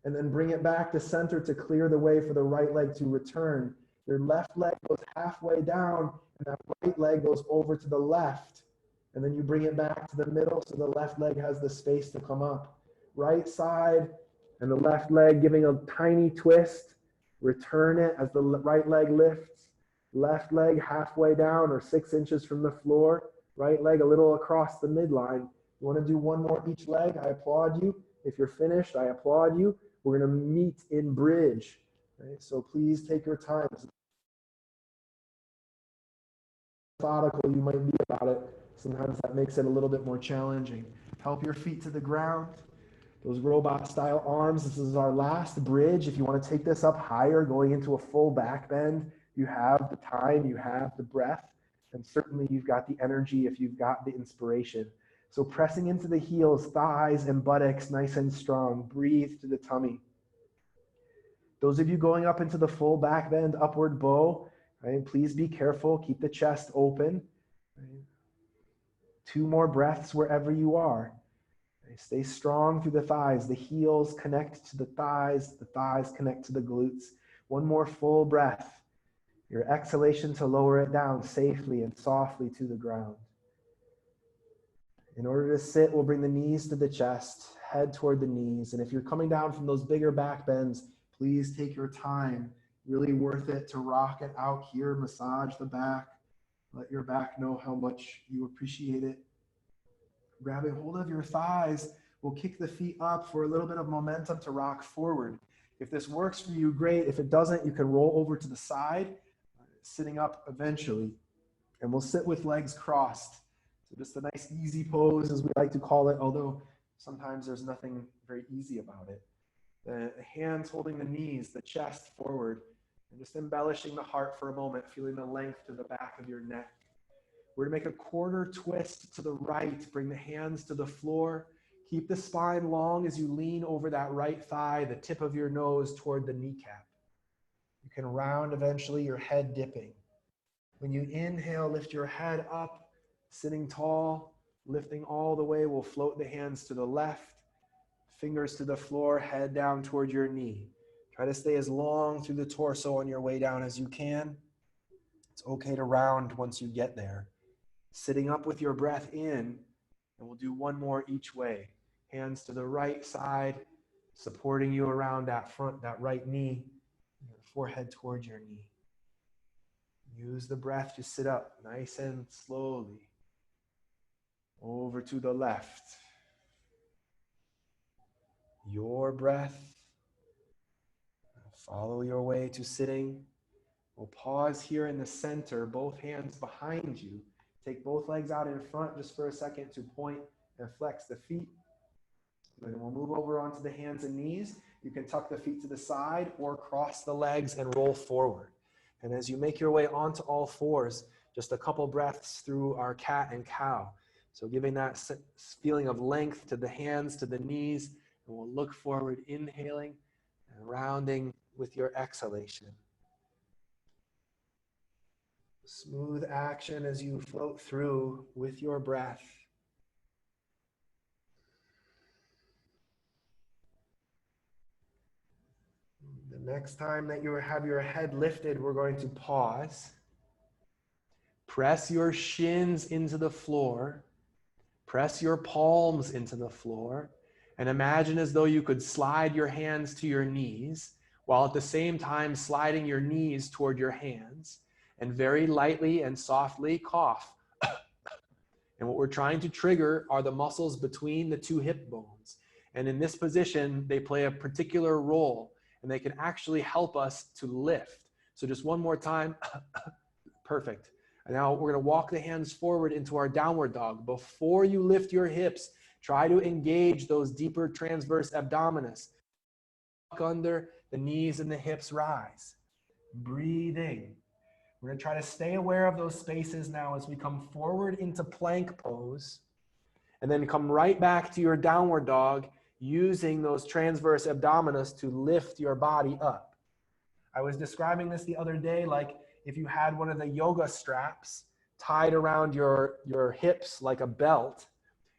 and then bring it back to center to clear the way for the right leg to return. Your left leg goes halfway down and that right leg goes over to the left. And then you bring it back to the middle so the left leg has the space to come up. Right side and the left leg giving a tiny twist. Return it as the right leg lifts. Left leg halfway down or 6 inches from the floor. Right leg a little across the midline. You want to do one more each leg? I applaud you. If you're finished, I applaud you. We're going to meet in bridge. Right? So please take your time. Methodical you might be about it. Sometimes that makes it a little bit more challenging. Help your feet to the ground. Those robot style arms. This is our last bridge. If you want to take this up higher, going into a full back bend, you have the time, you have the breath, and certainly you've got the energy if you've got the inspiration. So pressing into the heels, thighs and buttocks nice and strong. Breathe to the tummy. Those of you going up into the full back bend, upward bow, right? Please be careful. Keep the chest open. Right? 2 more breaths wherever you are. Right? Stay strong through the thighs. The heels connect to the thighs connect to the glutes. 1 more full breath. Your exhalation to lower it down safely and softly to the ground. In order to sit, we'll bring the knees to the chest, head toward the knees. And if you're coming down from those bigger back bends, please take your time. Really worth it to rock it out here, massage the back. Let your back know how much you appreciate it. Grabbing hold of your thighs, we'll kick the feet up for a little bit of momentum to rock forward. If this works for you, great. If it doesn't, you can roll over to the side, sitting up eventually. And we'll sit with legs crossed. So just a nice easy pose, as we like to call it, although sometimes there's nothing very easy about it. The hands holding the knees, the chest forward, and just embellishing the heart for a moment, feeling the length to the back of your neck. We're going to make a quarter twist to the right. Bring the hands to the floor. Keep the spine long as you lean over that right thigh, the tip of your nose toward the kneecap. You can round eventually, your head dipping. When you inhale, lift your head up, sitting tall, lifting all the way. We'll float the hands to the left, fingers to the floor, head down toward your knee. Try to stay as long through the torso on your way down as you can. It's okay to round once you get there. Sitting up with your breath in, and we'll do 1 more each way. Hands to the right side, supporting you around that front, that right knee, your forehead toward your knee. Use the breath to sit up nice and slowly. Over to the left. Your breath. Follow your way to sitting. We'll pause here in the center, both hands behind you. Take both legs out in front just for a second to point and flex the feet. Then we'll move over onto the hands and knees. You can tuck the feet to the side or cross the legs and roll forward. And as you make your way onto all fours, just a couple breaths through our cat and cow. So giving that feeling of length to the hands, to the knees, and we'll look forward, inhaling and rounding with your exhalation. Smooth action as you float through with your breath. The next time that you have your head lifted, we're going to pause. Press your shins into the floor. Press your palms into the floor. And imagine as though you could slide your hands to your knees, while at the same time sliding your knees toward your hands. And very lightly and softly cough. And what we're trying to trigger are the muscles between the two hip bones. And in this position, they play a particular role, and they can actually help us to lift. So just one more time. Perfect. And now we're going to walk the hands forward into our downward dog. Before you lift your hips, try to engage those deeper transverse abdominis. Tuck under, the knees and the hips rise. Breathing. We're going to try to stay aware of those spaces now as we come forward into plank pose, and then come right back to your downward dog using those transverse abdominis to lift your body up. I was describing this the other day, like if you had one of the yoga straps tied around your hips like a belt,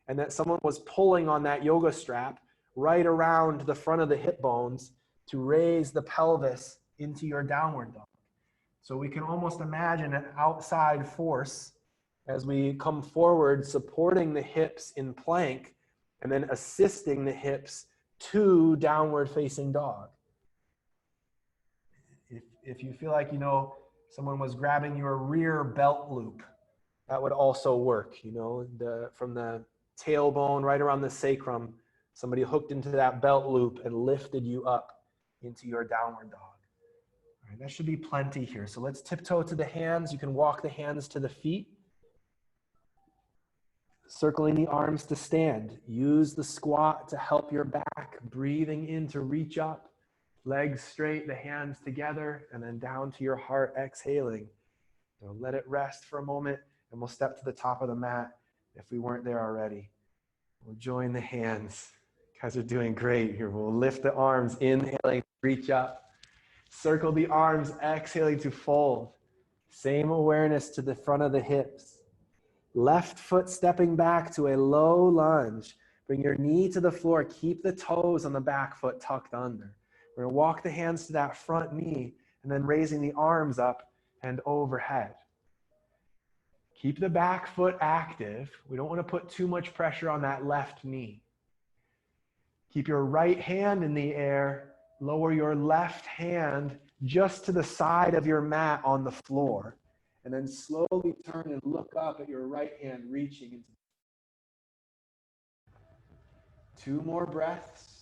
and that someone was pulling on that yoga strap right around the front of the hip bones to raise the pelvis into your downward dog. So we can almost imagine an outside force as we come forward, supporting the hips in plank, and then assisting the hips to downward facing dog. If you feel like, someone was grabbing your rear belt loop, that would also work, from the tailbone right around the sacrum, somebody hooked into that belt loop and lifted you up into your downward dog. All right, that should be plenty here. So let's tiptoe to the hands. You can walk the hands to the feet. Circling the arms to stand. Use the squat to help your back. Breathing in to reach up. Legs straight, the hands together, and then down to your heart, exhaling. So let it rest for a moment, and we'll step to the top of the mat if we weren't there already. We'll join the hands. You guys are doing great here. We'll lift the arms, inhaling, reach up. Circle the arms, exhaling to fold. Same awareness to the front of the hips. Left foot stepping back to a low lunge. Bring your knee to the floor. Keep the toes on the back foot tucked under. We're going to walk the hands to that front knee and then raising the arms up and overhead. Keep the back foot active. We don't want to put too much pressure on that left knee. Keep your right hand in the air. Lower your left hand just to the side of your mat on the floor. And then slowly turn and look up at your right hand reaching into. 2 more breaths.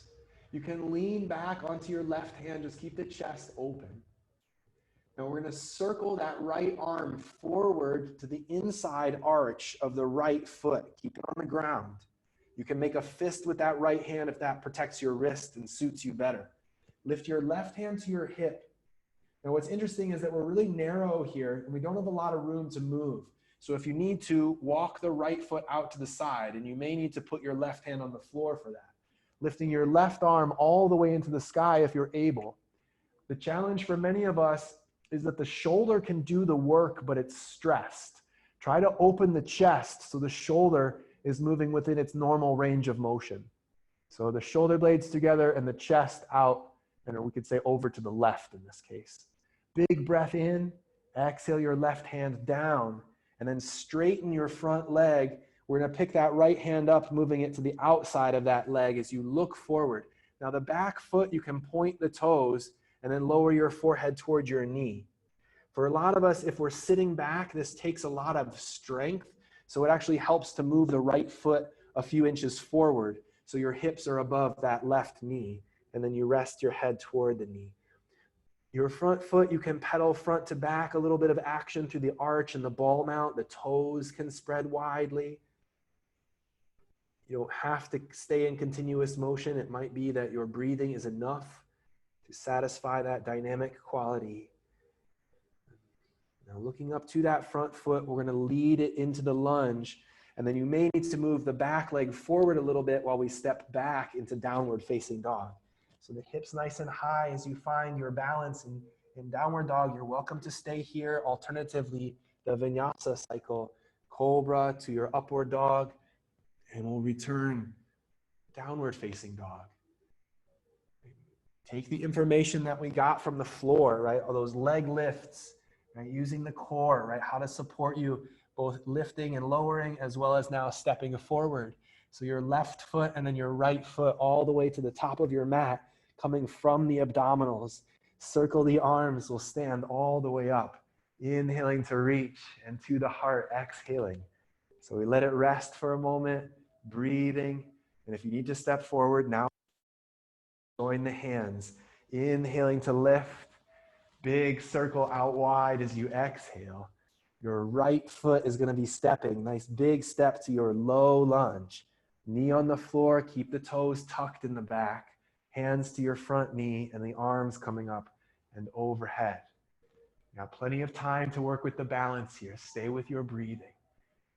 You can lean back onto your left hand. Just keep the chest open. Now we're going to circle that right arm forward to the inside arch of the right foot. Keep it on the ground. You can make a fist with that right hand if that protects your wrist and suits you better. Lift your left hand to your hip. Now what's interesting is that we're really narrow here and we don't have a lot of room to move. So if you need to, walk the right foot out to the side, and you may need to put your left hand on the floor for that. Lifting your left arm all the way into the sky if you're able. The challenge for many of us is that the shoulder can do the work, but it's stressed. Try to open the chest so the shoulder is moving within its normal range of motion. So the shoulder blades together and the chest out, and we could say over to the left in this case. Big breath in, exhale your left hand down, and then straighten your front leg. We're going to pick that right hand up, moving it to the outside of that leg as you look forward. Now the back foot, you can point the toes and then lower your forehead towards your knee. For a lot of us, if we're sitting back, this takes a lot of strength. So it actually helps to move the right foot a few inches forward so your hips are above that left knee, and then you rest your head toward the knee. Your front foot, you can pedal front to back, a little bit of action through the arch and the ball mount. The toes can spread widely. You don't have to stay in continuous motion. It might be that your breathing is enough to satisfy that dynamic quality. Now looking up to that front foot, we're going to lead it into the lunge, and then you may need to move the back leg forward a little bit while we step back into downward facing dog. So the hips nice and high as you find your balance in downward dog. You're welcome to stay here. Alternatively, the vinyasa cycle, cobra to your upward dog, and we'll return downward facing dog. Take the information that we got from the floor, right? All those leg lifts, right? Using the core, right? How to support you both lifting and lowering, as well as now stepping forward. So your left foot and then your right foot all the way to the top of your mat, coming from the abdominals. Circle the arms, will stand all the way up. Inhaling to reach, and to the heart, exhaling. So we let it rest for a moment, breathing. And if you need to step forward, now join the hands. Inhaling to lift. Big circle out wide as you exhale. Your right foot is going to be stepping. Nice big step to your low lunge. Knee on the floor, keep the toes tucked in the back. Hands to your front knee and the arms coming up and overhead. You got plenty of time to work with the balance here. Stay with your breathing.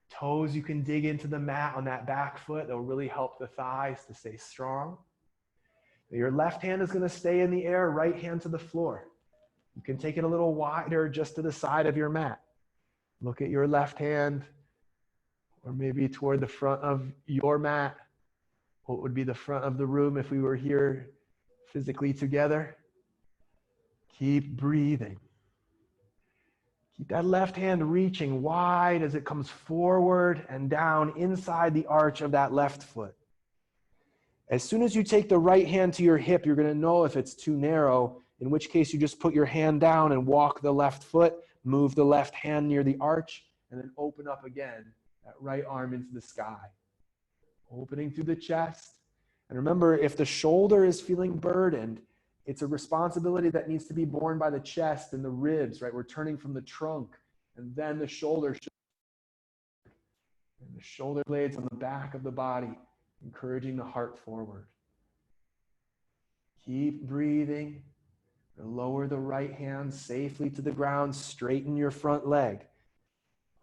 Toes, you can dig into the mat on that back foot. They'll really help the thighs to stay strong. Your left hand is going to stay in the air, right hand to the floor. You can take it a little wider just to the side of your mat. Look at your left hand, or maybe toward the front of your mat. What would be the front of the room if we were here physically together? Keep breathing. Keep that left hand reaching wide as it comes forward and down inside the arch of that left foot. As soon as you take the right hand to your hip, you're going to know if it's too narrow, in which case you just put your hand down and walk the left foot, move the left hand near the arch, and then open up again, that right arm into the sky. Opening through the chest. And remember, if the shoulder is feeling burdened, it's a responsibility that needs to be borne by the chest and the ribs, right? We're turning from the trunk, and then the shoulder, and the shoulder blades on the back of the body, encouraging the heart forward. Keep breathing. Lower the right hand safely to the ground. Straighten your front leg.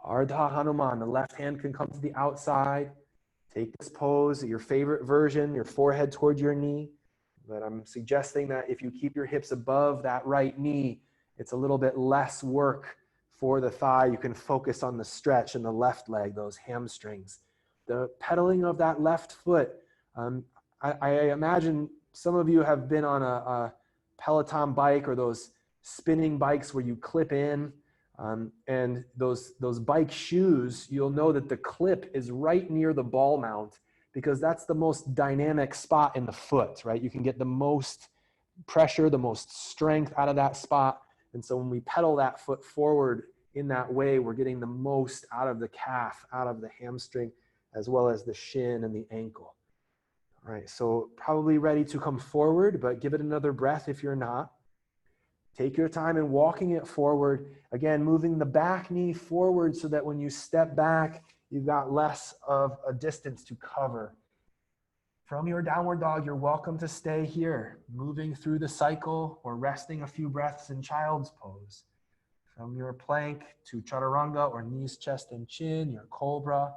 Ardha Hanuman. The left hand can come to the outside. Take this pose, your favorite version, your forehead toward your knee. But I'm suggesting that if you keep your hips above that right knee, it's a little bit less work for the thigh. You can focus on the stretch in the left leg, those hamstrings. The pedaling of that left foot. I imagine some of you have been on a Peloton bike or those spinning bikes where you clip in, and those bike shoes, you'll know that the clip is right near the ball mount because that's the most dynamic spot in the foot, right? You can get the most pressure, the most strength out of that spot. And so when we pedal that foot forward in that way, we're getting the most out of the calf, out of the hamstring, as well as the shin and the ankle. All right, so probably ready to come forward, but give it another breath if you're not. Take your time in walking it forward. Again, moving the back knee forward so that when you step back, you've got less of a distance to cover. From your downward dog, you're welcome to stay here, moving through the cycle or resting a few breaths in child's pose. From your plank to chaturanga or knees, chest, and chin, your cobra,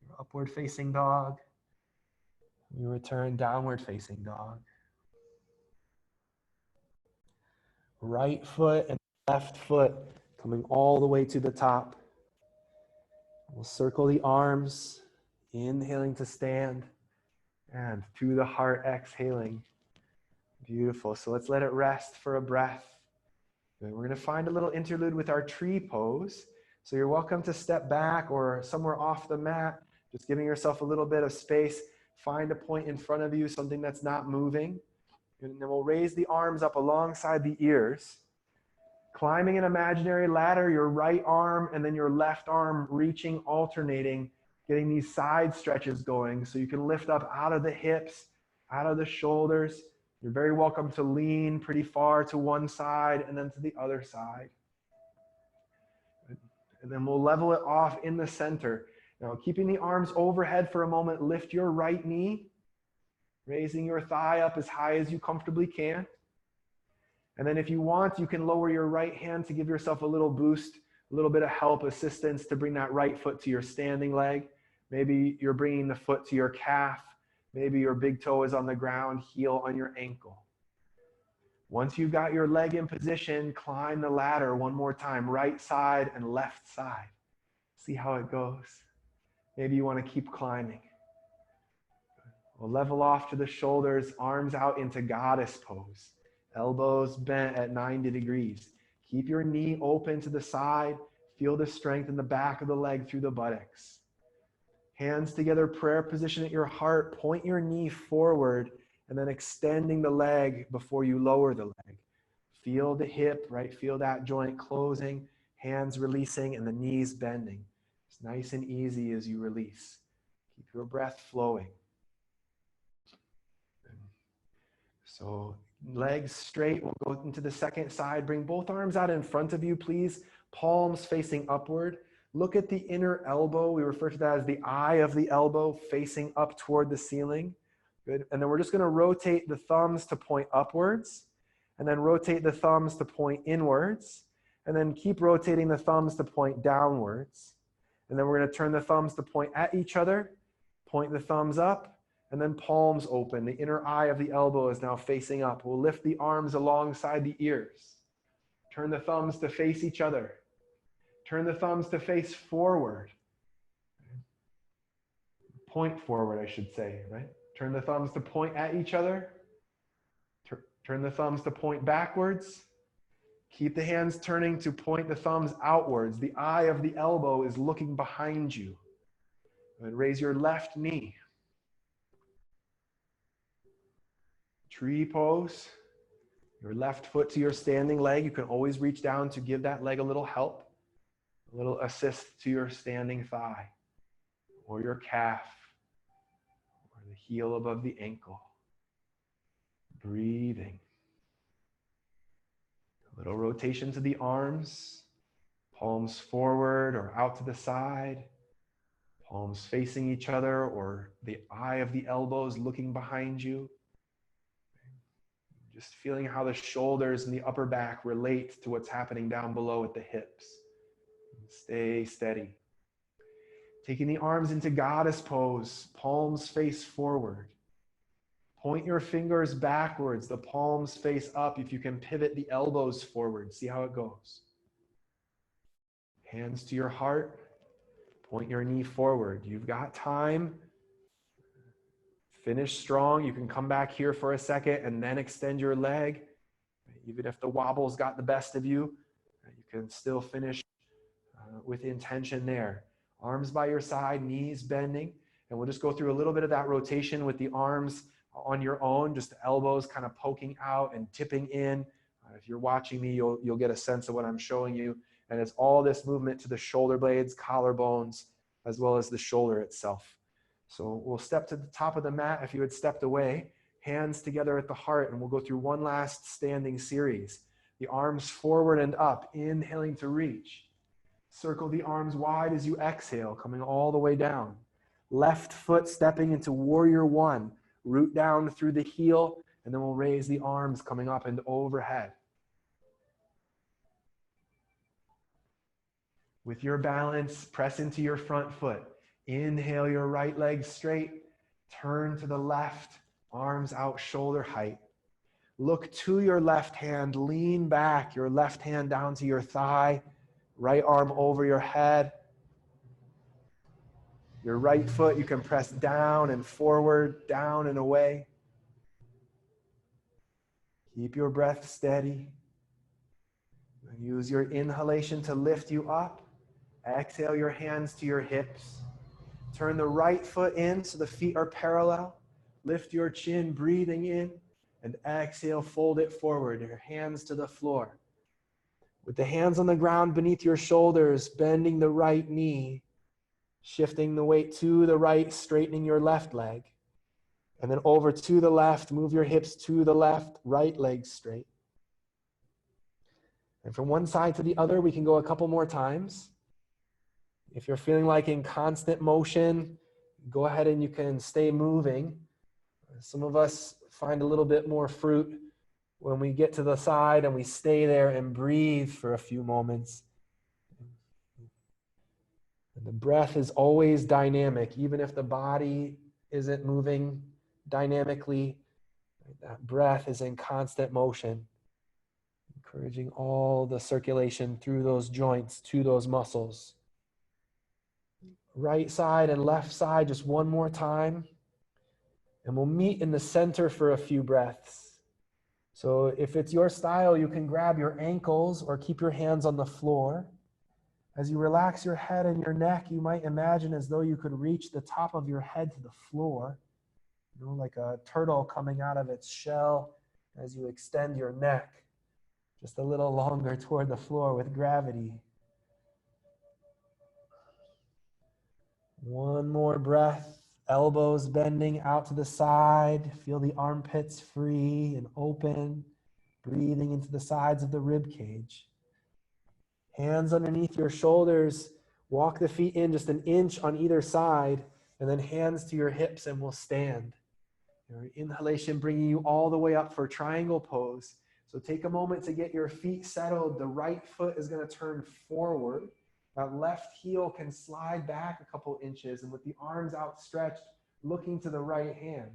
your upward facing dog. You return downward facing dog. Right foot and left foot coming all the way to the top. We'll circle the arms, inhaling to stand, and to the heart, exhaling. Beautiful. So let's let it rest for a breath. And we're going to find a little interlude with our tree pose. So you're welcome to step back or somewhere off the mat, just giving yourself a little bit of space. Find a point in front of you, something that's not moving. And then we'll raise the arms up alongside the ears. Climbing an imaginary ladder, your right arm and then your left arm reaching, alternating, getting these side stretches going so you can lift up out of the hips, out of the shoulders. You're very welcome to lean pretty far to one side and then to the other side. And then we'll level it off in the center. Now, keeping the arms overhead for a moment, lift your right knee, raising your thigh up as high as you comfortably can. And then if you want, you can lower your right hand to give yourself a little boost, a little bit of help, assistance to bring that right foot to your standing leg. Maybe you're bringing the foot to your calf. Maybe your big toe is on the ground, heel on your ankle. Once you've got your leg in position, climb the ladder one more time, right side and left side. See how it goes. Maybe you want to keep climbing. We'll level off to the shoulders, arms out into goddess pose. Elbows bent at 90 degrees. Keep your knee open to the side. Feel the strength in the back of the leg through the buttocks. Hands together, prayer position at your heart. Point your knee forward and then extending the leg before you lower the leg. Feel the hip, right? Feel that joint closing, hands releasing, and the knees bending. It's nice and easy as you release. Keep your breath flowing. So legs straight. We'll go into the second side. Bring both arms out in front of you, please. Palms facing upward. Look at the inner elbow. We refer to that as the eye of the elbow facing up toward the ceiling. Good. And then we're just going to rotate the thumbs to point upwards, and then rotate the thumbs to point inwards, and then keep rotating the thumbs to point downwards. And then we're going to turn the thumbs to point at each other, point the thumbs up, and then palms open. The inner eye of the elbow is now facing up. We'll lift the arms alongside the ears. Turn the thumbs to face each other. Turn the thumbs to face forward. Point forward, I should say, right? Turn the thumbs to point at each other. Turn the thumbs to point backwards. Keep the hands turning to point the thumbs outwards. The eye of the elbow is looking behind you. And raise your left knee. Tree pose. Your left foot to your standing leg. You can always reach down to give that leg a little help, a little assist to your standing thigh, or your calf, or the heel above the ankle. Breathing. A little rotation to the arms, palms forward or out to the side, palms facing each other, or the eye of the elbows looking behind you. Just feeling how the shoulders and the upper back relate to what's happening down below at the hips. Stay steady. Taking the arms into goddess pose, palms face forward. Point your fingers backwards, the palms face up. If you can pivot the elbows forward, see how it goes. Hands to your heart, point your knee forward. You've got time. Finish strong. You can come back here for a second and then extend your leg. Even if the wobble's got the best of you, you can still finish with intention there. Arms by your side, knees bending. And we'll just go through a little bit of that rotation with the arms on your own, just the elbows kind of poking out and tipping in. If you're watching me, you'll get a sense of what I'm showing you. And it's all this movement to the shoulder blades, collarbones, as well as the shoulder itself. So we'll step to the top of the mat if you had stepped away, hands together at the heart, and we'll go through one last standing series. The arms forward and up, inhaling to reach. Circle the arms wide as you exhale, coming all the way down. Left foot stepping into warrior one. Root down through the heel, and then we'll raise the arms coming up and overhead. With your balance, press into your front foot. Inhale your right leg straight. Turn to the left, arms out shoulder height. Look to your left hand, lean back, your left hand down to your thigh, right arm over your head. Your right foot, you can press down and forward, down and away. Keep your breath steady. And use your inhalation to lift you up. Exhale your hands to your hips. Turn the right foot in so the feet are parallel. Lift your chin, breathing in. And exhale, fold it forward. Your hands to the floor. With the hands on the ground beneath your shoulders, bending the right knee. Shifting the weight to the right, straightening your left leg. And then over to the left, move your hips to the left, right leg straight. And from one side to the other, we can go a couple more times. If you're feeling like in constant motion, go ahead and you can stay moving. Some of us find a little bit more fruit when we get to the side and we stay there and breathe for a few moments. And the breath is always dynamic, even if the body isn't moving dynamically. That breath is in constant motion, encouraging all the circulation through those joints to those muscles. Right side and left side, just one more time. And we'll meet in the center for a few breaths. So if it's your style, you can grab your ankles or keep your hands on the floor. As you relax your head and your neck, you might imagine as though you could reach the top of your head to the floor, like a turtle coming out of its shell as you extend your neck just a little longer toward the floor with gravity. One more breath, elbows bending out to the side. Feel the armpits free and open, breathing into the sides of the rib cage. Hands underneath your shoulders. Walk the feet in just an inch on either side, and then hands to your hips, and we'll stand. Your inhalation bringing you all the way up for triangle pose. So take a moment to get your feet settled. The right foot is going to turn forward. That left heel can slide back a couple inches, and with the arms outstretched, looking to the right hand.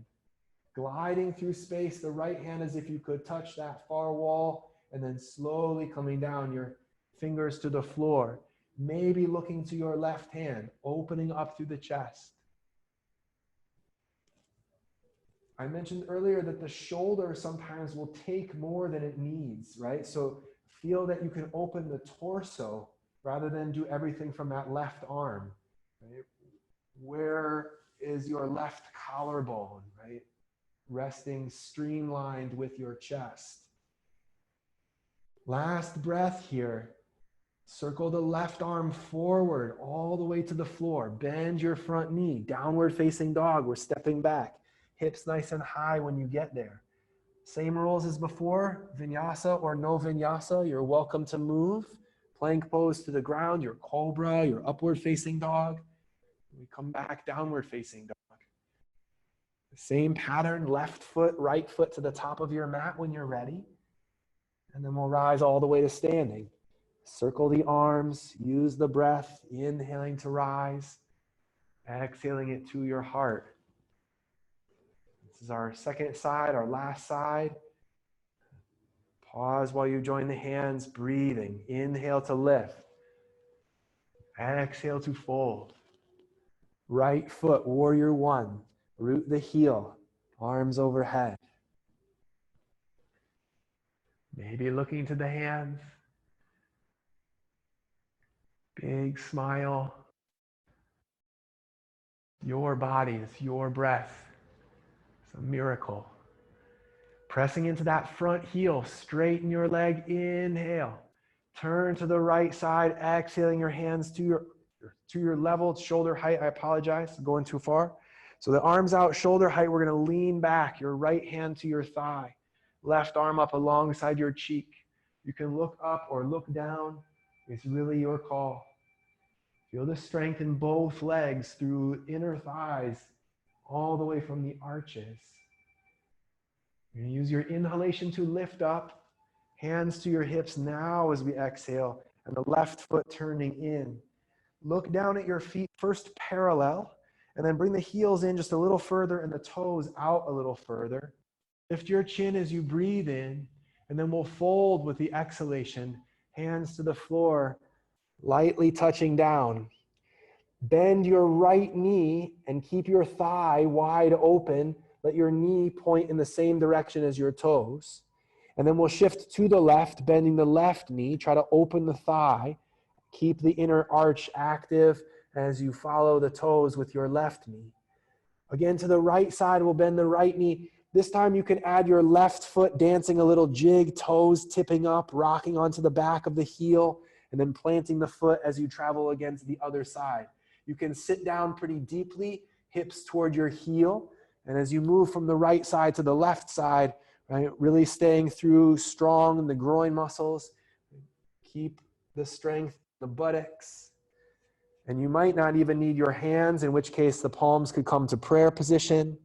Gliding through space, the right hand as if you could touch that far wall, and then slowly coming down, your fingers to the floor. Maybe looking to your left hand, opening up through the chest. I mentioned earlier that the shoulder sometimes will take more than it needs, right? So feel that you can open the torso rather than do everything from that left arm, right? Where is your left collarbone, right? Resting streamlined with your chest. Last breath here. Circle the left arm forward all the way to the floor. Bend your front knee. Downward facing dog. We're stepping back. Hips nice and high when you get there. Same rules as before. Vinyasa or no vinyasa. You're welcome to move. Plank pose to the ground. Your cobra, your upward facing dog. We come back, downward facing dog. Same pattern, left foot, right foot to the top of your mat when you're ready. And then we'll rise all the way to standing. Circle the arms, use the breath, inhaling to rise, exhaling it to your heart. This is our second side, our last side. Pause while you join the hands, breathing. Inhale to lift. Exhale to fold. Right foot, warrior one. Root the heel, arms overhead. Maybe looking to the hands. Big smile. Your body, it's your breath. It's a miracle. Pressing into that front heel, straighten your leg, inhale. Turn to the right side, exhaling your hands to your level, shoulder height. I apologize, going too far. So the arms out, shoulder height, we're gonna lean back, your right hand to your thigh, left arm up alongside your cheek. You can look up or look down. It's really your call. Feel the strength in both legs through inner thighs, all the way from the arches. You're gonna use your inhalation to lift up, hands to your hips now as we exhale, and the left foot turning in. Look down at your feet, first parallel, and then bring the heels in just a little further and the toes out a little further. Lift your chin as you breathe in, and then we'll fold with the exhalation, hands to the floor, lightly touching down. Bend your right knee and keep your thigh wide open. Let your knee point in the same direction as your toes. And then we'll shift to the left, bending the left knee. Try to open the thigh. Keep the inner arch active as you follow the toes with your left knee. Again, to the right side, we'll bend the right knee. This time you can add your left foot dancing a little jig, toes tipping up, rocking onto the back of the heel, and then planting the foot as you travel again to the other side. You can sit down pretty deeply, hips toward your heel. And as you move from the right side to the left side, right, really staying through strong in the groin muscles. Keep the strength, the buttocks. And you might not even need your hands, in which case the palms could come to prayer position.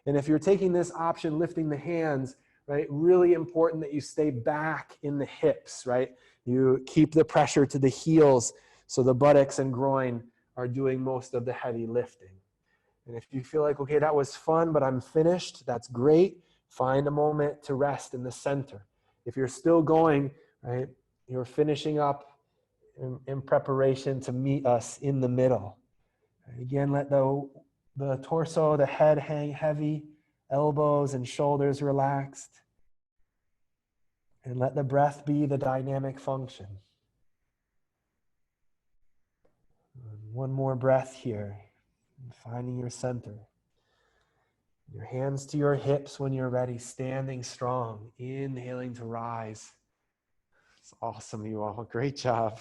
And if you're taking this option, lifting the hands, right, really important that you stay back in the hips, right? You keep the pressure to the heels so the buttocks and groin are doing most of the heavy lifting. And if you feel like, okay, that was fun, but I'm finished, that's great. Find a moment to rest in the center. If you're still going, right, you're finishing up in preparation to meet us in the middle. Again, let the torso, the head hang heavy, elbows and shoulders relaxed. And let the breath be the dynamic function. And one more breath here, finding your center. Your hands to your hips when you're ready, standing strong, inhaling to rise. It's awesome, you all. Great job.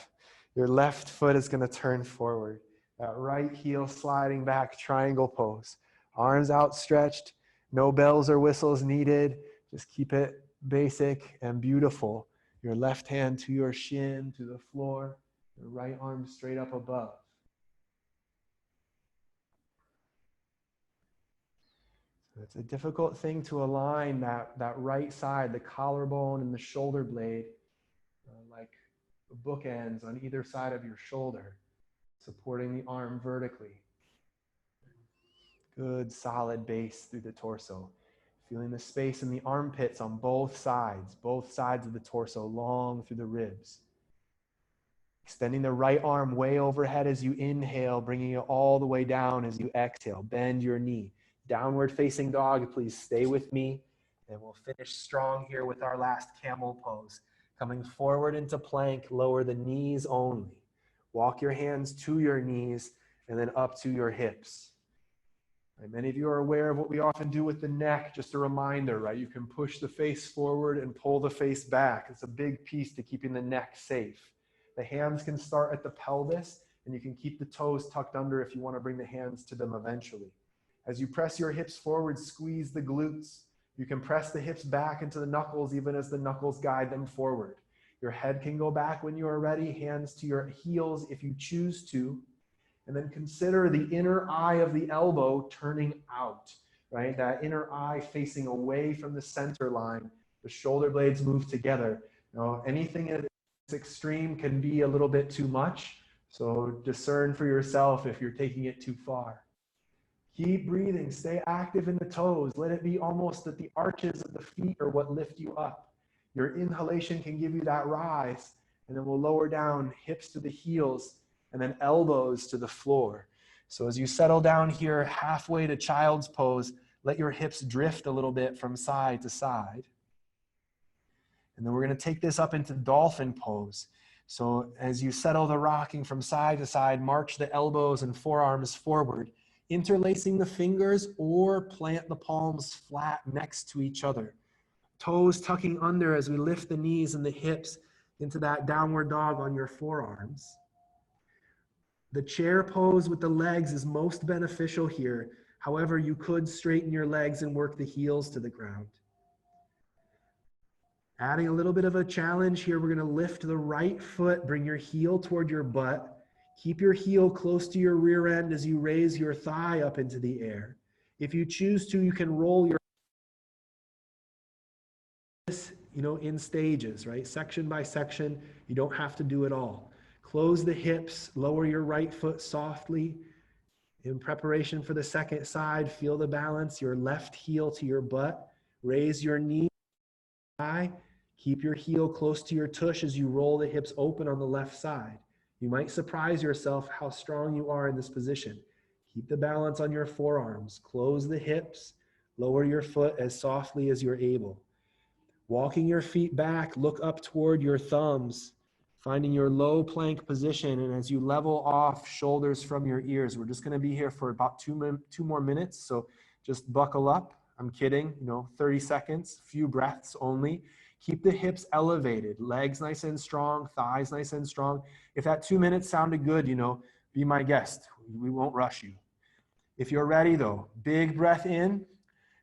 Your left foot is going to turn forward. That right heel sliding back, triangle pose. Arms outstretched, no bells or whistles needed. Just keep it basic and beautiful. Your left hand to your shin, to the floor. Your right arm straight up above. So it's a difficult thing to align that right side, the collarbone and the shoulder blade, like bookends on either side of your shoulder, supporting the arm vertically. Good solid base through the torso. Feeling the space in the armpits on both sides of the torso, long through the ribs. Extending the right arm way overhead as you inhale, bringing it all the way down as you exhale. Bend your knee. Downward facing dog, please stay with me. And we'll finish strong here with our last camel pose. Coming forward into plank, lower the knees only. Walk your hands to your knees and then up to your hips. Right, many of you are aware of what we often do with the neck. Just a reminder, right? You can push the face forward and pull the face back. It's a big piece to keeping the neck safe. The hands can start at the pelvis, and you can keep the toes tucked under if you want to bring the hands to them eventually. As you press your hips forward, squeeze the glutes. You can press the hips back into the knuckles even as the knuckles guide them forward. Your head can go back when you are ready, hands to your heels if you choose to. And then consider the inner eye of the elbow turning out, right? That inner eye facing away from the center line. The shoulder blades move together. Now, anything at this extreme can be a little bit too much. So discern for yourself if you're taking it too far. Keep breathing. Stay active in the toes. Let it be almost that the arches of the feet are what lift you up. Your inhalation can give you that rise. And then we'll lower down, hips to the heels, and then elbows to the floor. So as you settle down here halfway to child's pose, let your hips drift a little bit from side to side. And then we're going to take this up into dolphin pose. So as you settle the rocking from side to side, march the elbows and forearms forward, interlacing the fingers or plant the palms flat next to each other. Toes tucking under as we lift the knees and the hips into that downward dog on your forearms. The chair pose with the legs is most beneficial here. However, you could straighten your legs and work the heels to the ground. Adding a little bit of a challenge here, we're going to lift the right foot, bring your heel toward your butt. Keep your heel close to your rear end as you raise your thigh up into the air. If you choose to, you can roll your in stages, right? Section by section. You don't have to do it all. Close the hips, lower your right foot softly. In preparation for the second side, feel the balance, your left heel to your butt. Raise your knee high. Keep your heel close to your tush as you roll the hips open on the left side. You might surprise yourself how strong you are in this position. Keep the balance on your forearms. Close the hips. Lower your foot as softly as you're able. Walking your feet back, look up toward your thumbs, finding your low plank position. And as you level off shoulders from your ears, we're just going to be here for about two more minutes. So just buckle up. I'm kidding, 30 seconds, few breaths only. Keep the hips elevated, legs nice and strong, thighs nice and strong. If that 2 minutes sounded good, be my guest. We won't rush you. If you're ready though, big breath in,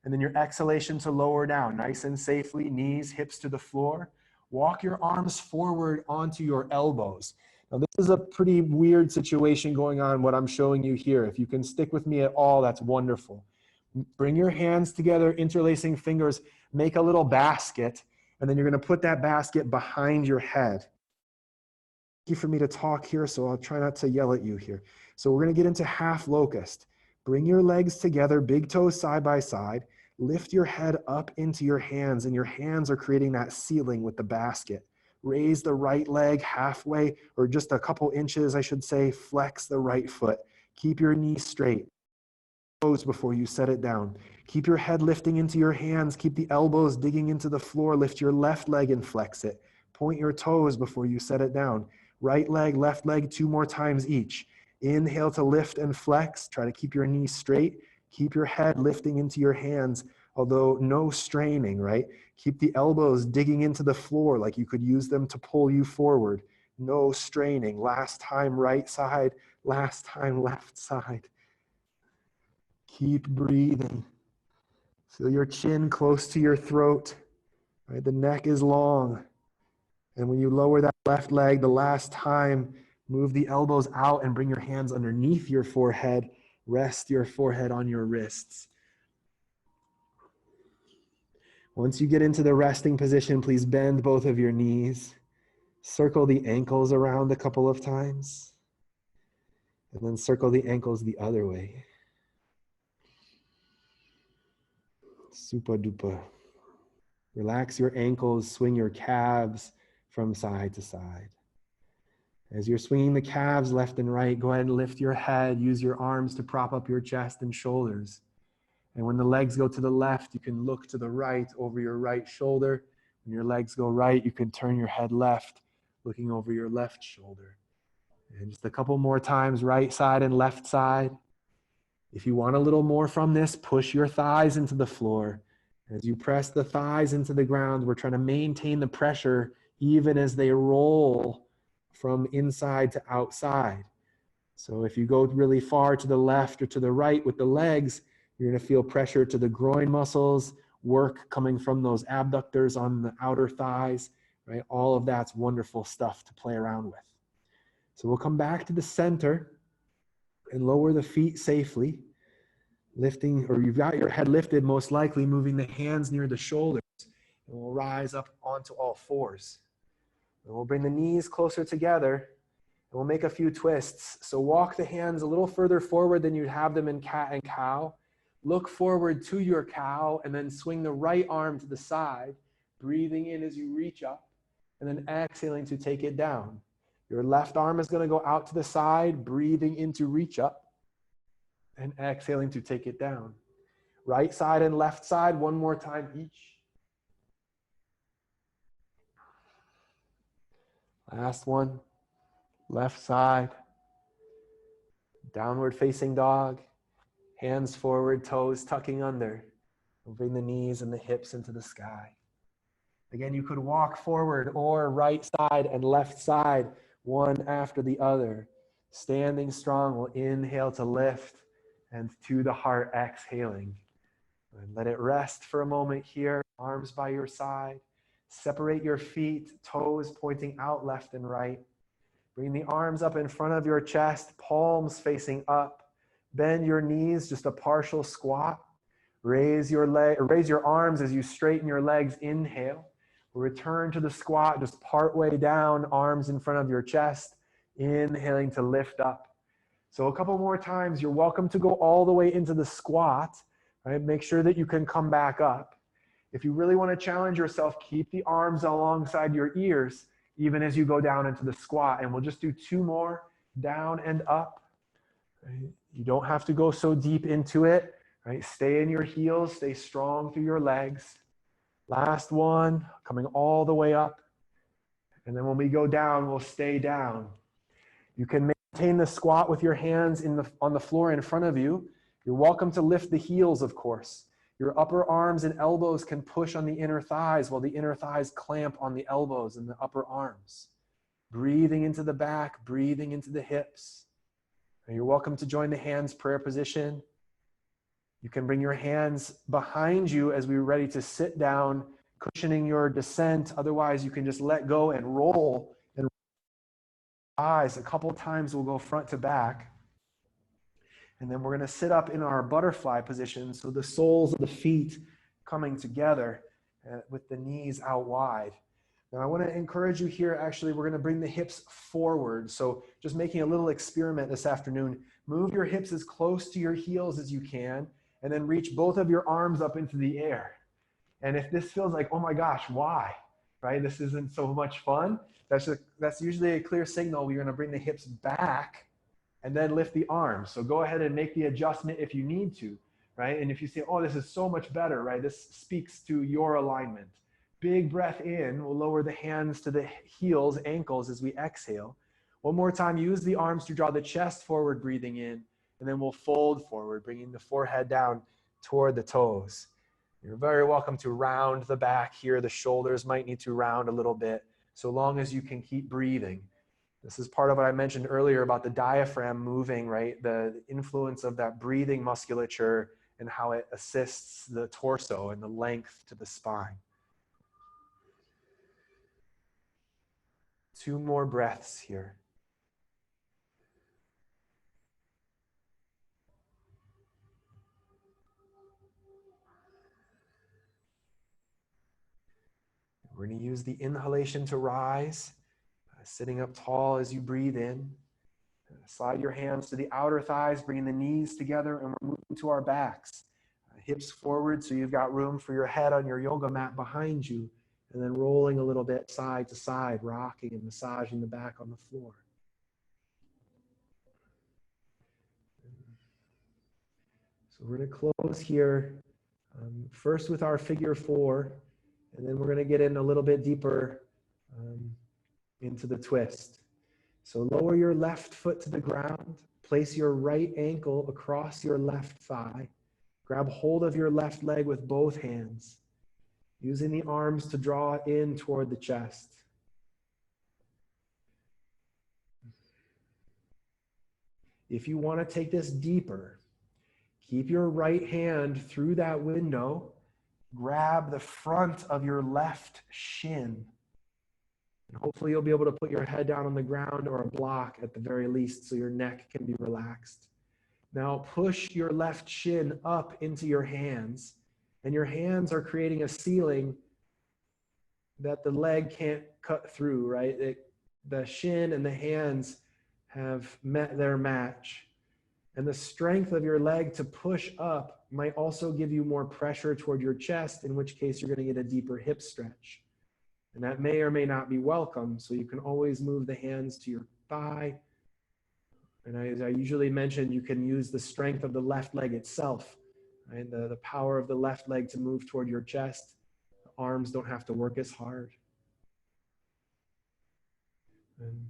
and then your exhalation to lower down, nice and safely, knees, hips to the floor. Walk your arms forward onto your elbows. Now this is a pretty weird situation going on, what I'm showing you here. If you can stick with me at all, that's wonderful. Bring your hands together, interlacing fingers, make a little basket, and then you're gonna put that basket behind your head. Thank you for me to talk here, so I'll try not to yell at you here. So we're gonna get into half locust. Bring your legs together, big toes side by side. Lift your head up into your hands, and your hands are creating that ceiling with the basket. Raise the right leg halfway, or just a couple inches, I should say. Flex the right foot. Keep your knees straight. toes before you set it down. Keep your head lifting into your hands. Keep the elbows digging into the floor. Lift your left leg and flex it. Point your toes before you set it down. Right leg, left leg, 2 more times each. Inhale to lift and flex. Try to keep your knees straight. Keep your head lifting into your hands, although no straining, right? Keep the elbows digging into the floor like you could use them to pull you forward. No straining. Last time, right side. Last time, left side. Keep breathing. Feel your chin close to your throat. Right? The neck is long. And when you lower that left leg the last time, move the elbows out and bring your hands underneath your forehead. Rest your forehead on your wrists. Once you get into the resting position, please bend both of your knees. Circle the ankles around a couple of times. And then circle the ankles the other way. Super duper. Relax your ankles, swing your calves from side to side. As you're swinging the calves left and right, go ahead and lift your head. Use your arms to prop up your chest and shoulders. And when the legs go to the left, you can look to the right over your right shoulder. When your legs go right, you can turn your head left, looking over your left shoulder. And just a couple more times, right side and left side. If you want a little more from this, push your thighs into the floor. As you press the thighs into the ground, we're trying to maintain the pressure even as they roll from inside to outside. So if you go really far to the left or to the right with the legs, you're going to feel pressure to the groin muscles, work coming from those abductors on the outer thighs, right? All of that's wonderful stuff to play around with. So we'll come back to the center and lower the feet safely. Lifting, or you've got your head lifted, most likely moving the hands near the shoulders. And we'll rise up onto all fours. And we'll bring the knees closer together, and we'll make a few twists. So walk the hands a little further forward than you'd have them in cat and cow. Look forward to your cow, and then swing the right arm to the side, breathing in as you reach up, and then exhaling to take it down. Your left arm is going to go out to the side, breathing in to reach up, and exhaling to take it down. Right side and left side, one more time each. Last one. Left side. Downward facing dog. Hands forward, toes tucking under. We'll bring the knees and the hips into the sky. Again, you could walk forward or right side and left side, one after the other. Standing strong, we'll inhale to lift. And to the heart, exhaling. And let it rest for a moment here. Arms by your side. Separate your feet, toes pointing out left and right. Bring the arms up in front of your chest, palms facing up. Bend your knees, just a partial squat. Raise your arms as you straighten your legs. Inhale. Return to the squat, just part way down, arms in front of your chest. Inhaling to lift up. So a couple more times, you're welcome to go all the way into the squat, right? Make sure that you can come back up. If you really want to challenge yourself, keep the arms alongside your ears, even as you go down into the squat. And we'll just do 2 more, down and up. Right? You don't have to go so deep into it, right? Stay in your heels, stay strong through your legs. Last one, coming all the way up. And then when we go down, we'll stay down. You can maintain the squat with your hands on the floor in front of you. You're welcome to lift the heels, of course. Your upper arms and elbows can push on the inner thighs while the inner thighs clamp on the elbows and the upper arms. Breathing into the back, breathing into the hips. And you're welcome to join the hands prayer position. You can bring your hands behind you as we're ready to sit down, cushioning your descent. Otherwise, you can just let go and roll. And eyes a couple times, we'll go front to back. And then we're going to sit up in our butterfly position. So the soles of the feet coming together with the knees out wide. Now I want to encourage you here, actually, we're going to bring the hips forward. So just making a little experiment this afternoon. Move your hips as close to your heels as you can, and then reach both of your arms up into the air. And if this feels like, oh my gosh, why? Right? This isn't so much fun. That's usually a clear signal. We're going to bring the hips back and then lift the arms. So go ahead and make the adjustment if you need to, right? And if you say, oh, this is so much better, right? This speaks to your alignment. Big breath in. We'll lower the hands to the heels, ankles as we exhale. One more time, use the arms to draw the chest forward, breathing in, and then we'll fold forward, bringing the forehead down toward the toes. You're very welcome to round the back here. The shoulders might need to round a little bit, so long as you can keep breathing. This is part of what I mentioned earlier about the diaphragm moving, right? The influence of that breathing musculature and how it assists the torso and the length to the spine. 2 more breaths here. We're going to use the inhalation to rise, sitting up tall as you breathe in. Slide your hands to the outer thighs, bringing the knees together, and we're moving to our backs. Hips forward so you've got room for your head on your yoga mat behind you, and then rolling a little bit side to side, rocking and massaging the back on the floor. So we're going to close here first with our figure 4, and then we're going to get in a little bit deeper into the twist. So lower your left foot to the ground, place your right ankle across your left thigh, grab hold of your left leg with both hands, using the arms to draw in toward the chest. If you want to take this deeper, keep your right hand through that window, grab the front of your left shin. And hopefully you'll be able to put your head down on the ground or a block at the very least so your neck can be relaxed. Now push your left shin up into your hands, and your hands are creating a ceiling that the leg can't cut through, right? The shin and the hands have met their match. And the strength of your leg to push up might also give you more pressure toward your chest, in which case you're going to get a deeper hip stretch. And that may or may not be welcome, so you can always move the hands to your thigh. And as I usually mention, you can use the strength of the left leg itself, right? The power of the left leg to move toward your chest. The arms don't have to work as hard. And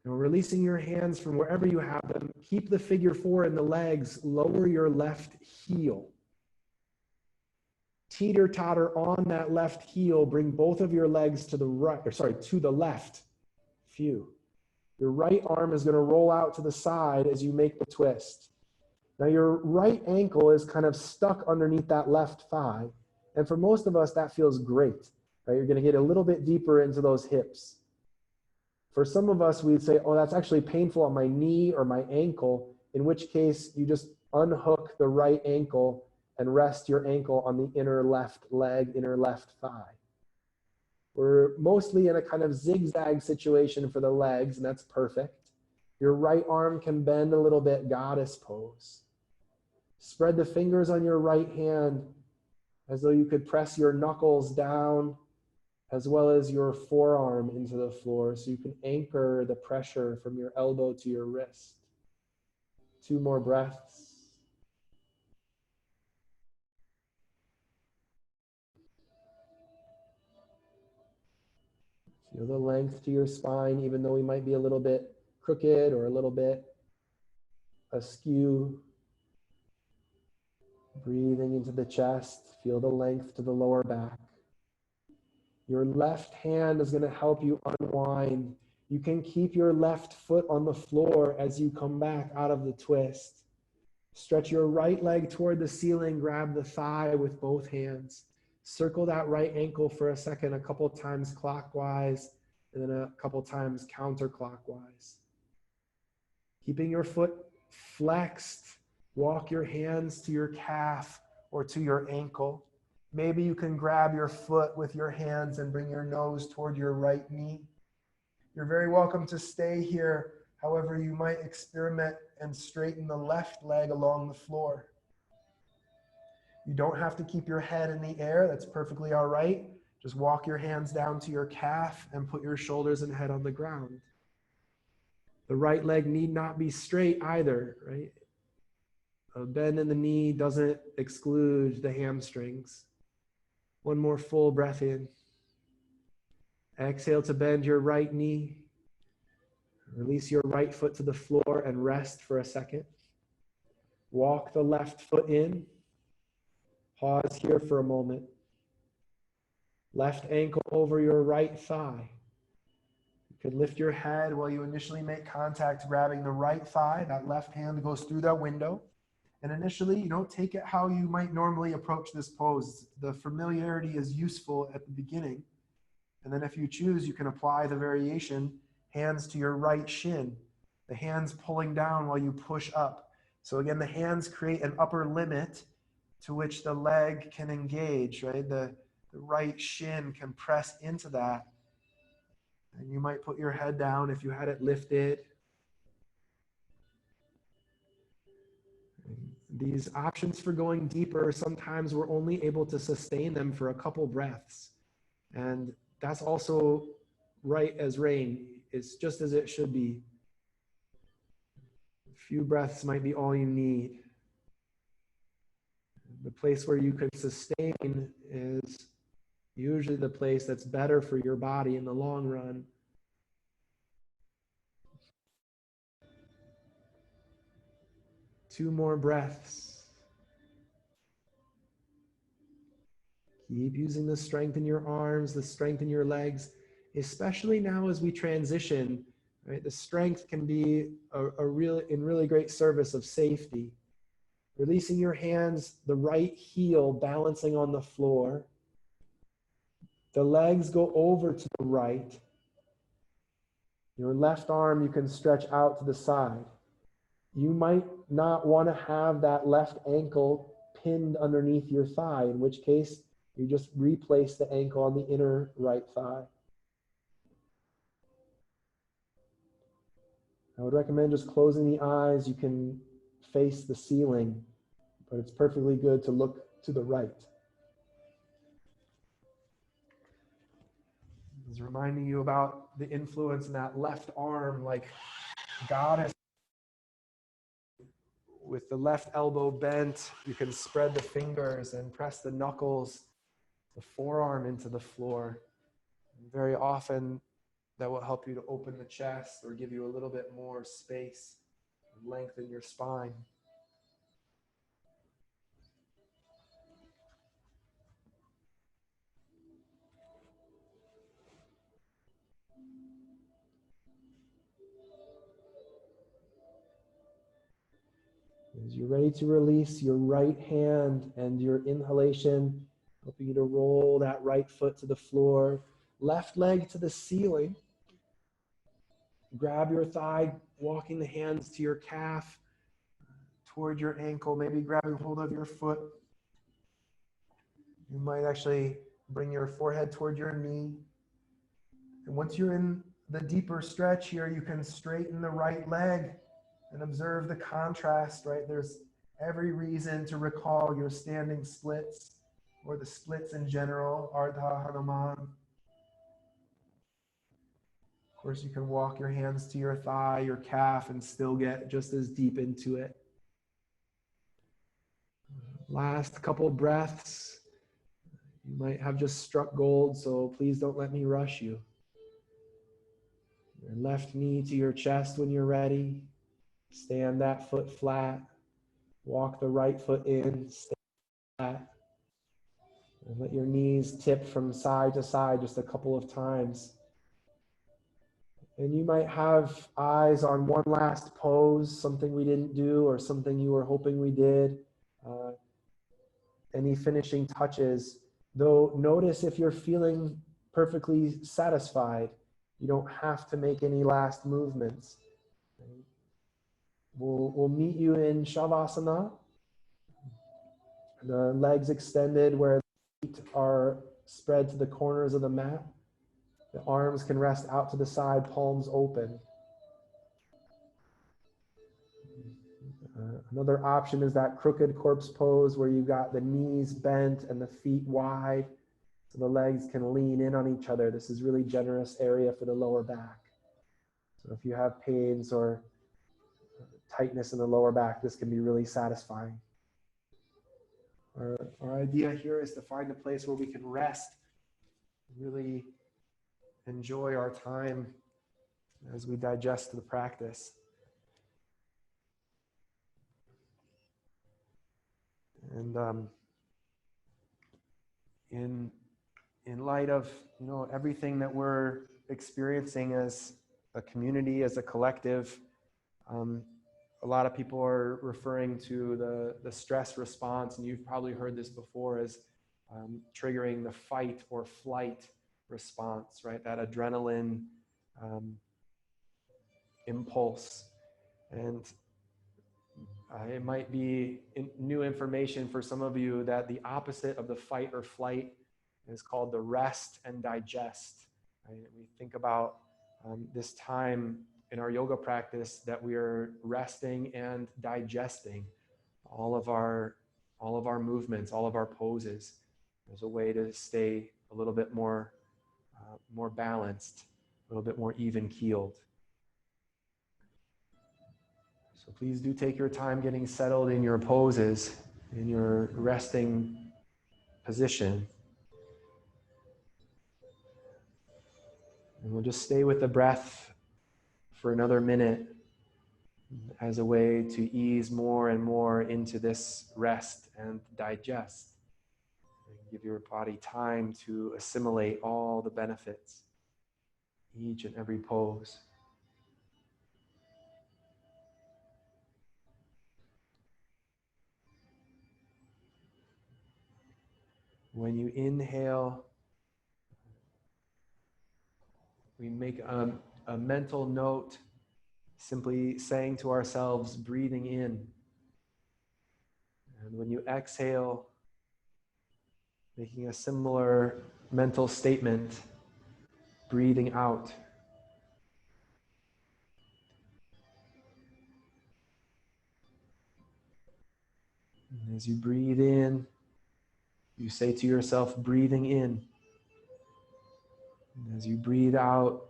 releasing your hands from wherever you have them. Keep the figure 4 in the legs. Lower your left heel. Teeter-totter on that left heel. Bring both of your legs to the right, to the left. Your right arm is going to roll out to the side as you make the twist. Now your right ankle is kind of stuck underneath that left thigh. And for most of us, that feels great, right? You're going to get a little bit deeper into those hips. For some of us, we'd say, oh, that's actually painful on my knee or my ankle, in which case you just unhook the right ankle and rest your ankle on the inner left leg, inner left thigh. We're mostly in a kind of zigzag situation for the legs, and that's perfect. Your right arm can bend a little bit, goddess pose. Spread the fingers on your right hand as though you could press your knuckles down as well as your forearm into the floor so you can anchor the pressure from your elbow to your wrist. 2 more breaths. Feel the length to your spine, even though we might be a little bit crooked or a little bit askew. Breathing into the chest, feel the length to the lower back. Your left hand is going to help you unwind. You can keep your left foot on the floor as you come back out of the twist. Stretch your right leg toward the ceiling, grab the thigh with both hands. Circle that right ankle for a second, a couple times clockwise, and then a couple times counterclockwise. Keeping your foot flexed, walk your hands to your calf or to your ankle. Maybe you can grab your foot with your hands and bring your nose toward your right knee. You're very welcome to stay here. However, you might experiment and straighten the left leg along the floor. You don't have to keep your head in the air. That's perfectly all right. Just walk your hands down to your calf and put your shoulders and head on the ground. The right leg need not be straight either, right? A bend in the knee doesn't exclude the hamstrings. One more full breath in. Exhale to bend your right knee. Release your right foot to the floor and rest for a second. Walk the left foot in. Pause here for a moment. Left ankle over your right thigh. You could lift your head while you initially make contact, grabbing the right thigh. That left hand goes through that window. And initially, take it how you might normally approach this pose. The familiarity is useful at the beginning. And then if you choose, you can apply the variation, hands to your right shin, the hands pulling down while you push up. So again, the hands create an upper limit to which the leg can engage, right? The right shin can press into that. And you might put your head down if you had it lifted. These options for going deeper, sometimes we're only able to sustain them for a couple breaths. And that's also right as rain. It's just as it should be. A few breaths might be all you need. The place where you can sustain is usually the place that's better for your body in the long run. Two more breaths. Keep using the strength in your arms, the strength in your legs, especially now as we transition, right? The strength can be in really great service of safety. Releasing your hands, the right heel balancing on the floor. The legs go over to the right. Your left arm you can stretch out to the side. You might not want to have that left ankle pinned underneath your thigh, in which case you just replace the ankle on the inner right thigh. I would recommend just closing the eyes. You can face the ceiling, but it's perfectly good to look to the right. It's reminding you about the influence in that left arm, like goddess. With the left elbow bent, you can spread the fingers and press the knuckles, the forearm into the floor. And very often, that will help you to open the chest or give you a little bit more space and lengthen your spine. As you're ready to release your right hand and your inhalation, helping you to roll that right foot to the floor, left leg to the ceiling. Grab your thigh, walking the hands to your calf, toward your ankle, maybe grabbing hold of your foot. You might actually bring your forehead toward your knee. And once you're in the deeper stretch here, you can straighten the right leg and observe the contrast, right? There's every reason to recall your standing splits or the splits in general, Ardha Hanuman. Of course, you can walk your hands to your thigh, your calf, and still get just as deep into it. Last couple breaths. You might have just struck gold, so please don't let me rush you. Your left knee to your chest when you're ready. Stand that foot flat. Walk the right foot in, stay flat. And let your knees tip from side to side just a couple of times. And you might have eyes on one last pose, something we didn't do or something you were hoping we did. Any finishing touches. Though notice if you're feeling perfectly satisfied, you don't have to make any last movements. We'll meet you in Shavasana. The legs extended where the feet are spread to the corners of the mat. The arms can rest out to the side, palms open. Another option is that crooked corpse pose where you've got the knees bent and the feet wide so the legs can lean in on each other. This is really generous area for the lower back. So if you have pains or tightness in the lower back, this can be really satisfying. Our idea here is to find a place where we can rest, really enjoy our time as we digest the practice. And in light of everything that we're experiencing as a community, as a collective, a lot of people are referring to the stress response, and you've probably heard this before, as triggering the fight or flight response, right? That adrenaline impulse. And it might be new information for some of you that the opposite of the fight or flight is called the rest and digest. Right? We think about this time in our yoga practice that we are resting and digesting all of our movements, all of our poses. There's a way to stay a little bit more balanced, a little bit more even keeled. So please do take your time getting settled in your poses, in your resting position. And we'll just stay with the breath for another minute as a way to ease more and more into this rest and digest. And give your body time to assimilate all the benefits, each and every pose. When you inhale, we make a mental note, simply saying to ourselves, breathing in. And when you exhale, making a similar mental statement, breathing out. And as you breathe in, you say to yourself, breathing in. And as you breathe out,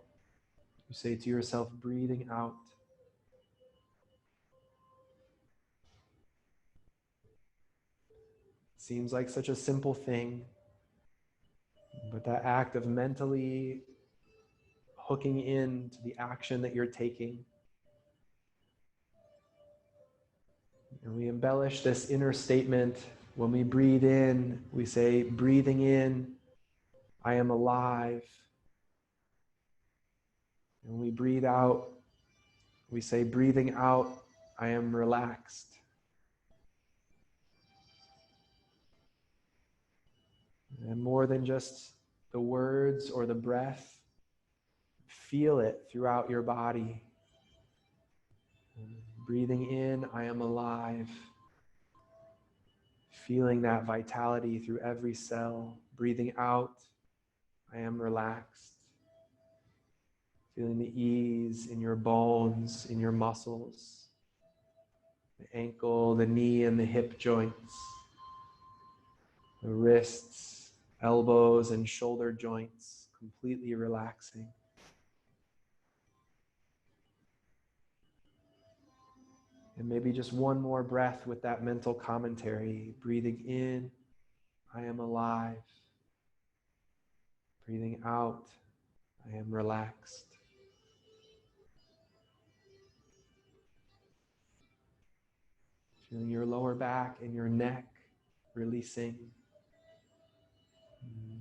you say to yourself, breathing out. It seems like such a simple thing, but that act of mentally hooking into the action that you're taking. And we embellish this inner statement. When we breathe in, we say, breathing in, I am alive. And when we breathe out, we say, breathing out, I am relaxed. And more than just the words or the breath, feel it throughout your body. Breathing in, I am alive. Feeling that vitality through every cell. Breathing out, I am relaxed. Feeling the ease in your bones, in your muscles, the ankle, the knee, and the hip joints, the wrists, elbows, and shoulder joints, completely relaxing. And maybe just one more breath with that mental commentary. Breathing in, I am alive. Breathing out, I am relaxed. Feeling your lower back and your neck releasing.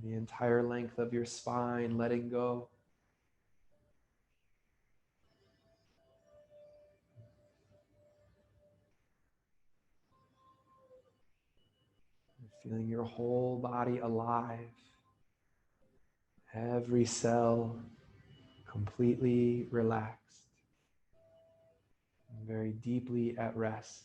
The entire length of your spine letting go. Feeling your whole body alive. Every cell completely relaxed. Very deeply at rest.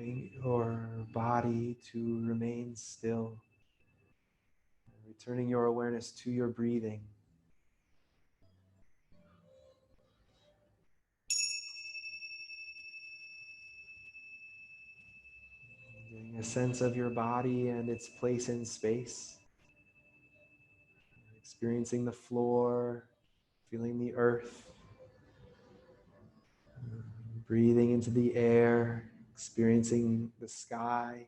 allowing your body to remain still, returning your awareness to your breathing. Getting a sense of your body and its place in space. Experiencing the floor, feeling the earth. Breathing into the air, experiencing the sky.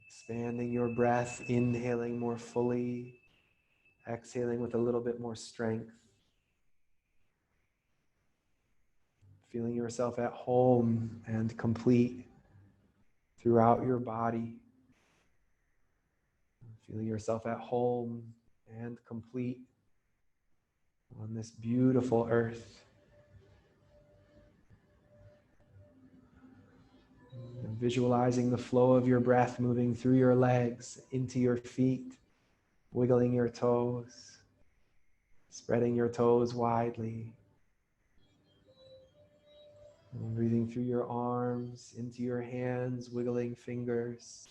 Expanding your breath, inhaling more fully, exhaling with a little bit more strength. Feeling yourself at home and complete throughout your body. Feeling yourself at home and complete on this beautiful earth. And visualizing the flow of your breath moving through your legs, into your feet, wiggling your toes, spreading your toes widely. And breathing through your arms, into your hands, wiggling fingers,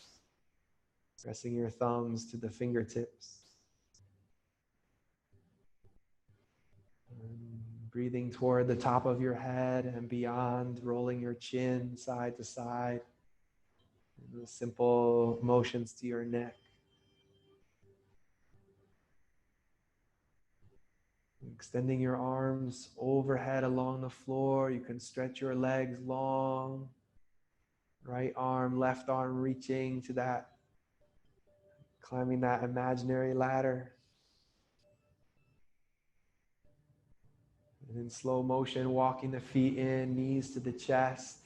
pressing your thumbs to the fingertips. And breathing toward the top of your head and beyond, rolling your chin side to side. And the simple motions to your neck. Extending your arms overhead along the floor. You can stretch your legs long. Right arm, left arm reaching to that, climbing that imaginary ladder. And in slow motion, walking the feet in, knees to the chest.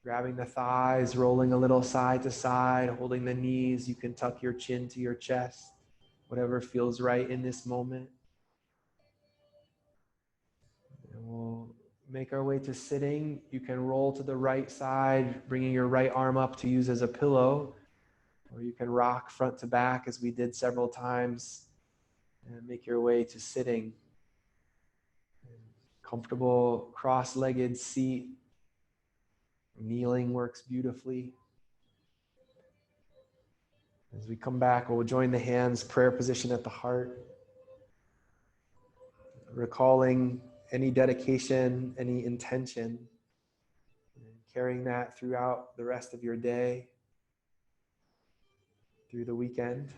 Grabbing the thighs, rolling a little side to side, holding the knees. You can tuck your chin to your chest, whatever feels right in this moment. And we'll make our way to sitting. You can roll to the right side, bringing your right arm up to use as a pillow, or you can rock front to back as we did several times and make your way to sitting. Comfortable cross-legged seat. Kneeling works beautifully. As we come back, we'll join the hands, prayer position at the heart. Recalling any dedication, any intention, and carrying that throughout the rest of your day, through the weekend.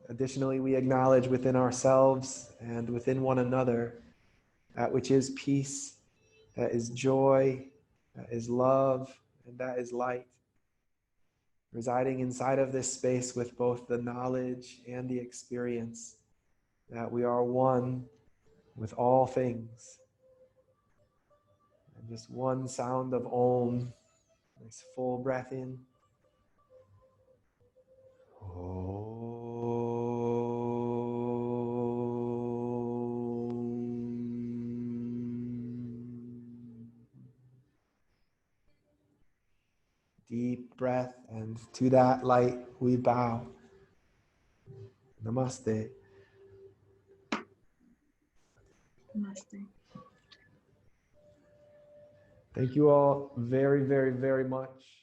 Additionally, we acknowledge within ourselves and within one another that which is peace, that is joy, that is love, and that is light. Residing inside of this space with both the knowledge and the experience that we are one with all things. And just one sound of Om. Nice full breath in. Deep breath, and to that light we bow. Namaste. Namaste. Thank you all very, very, very much.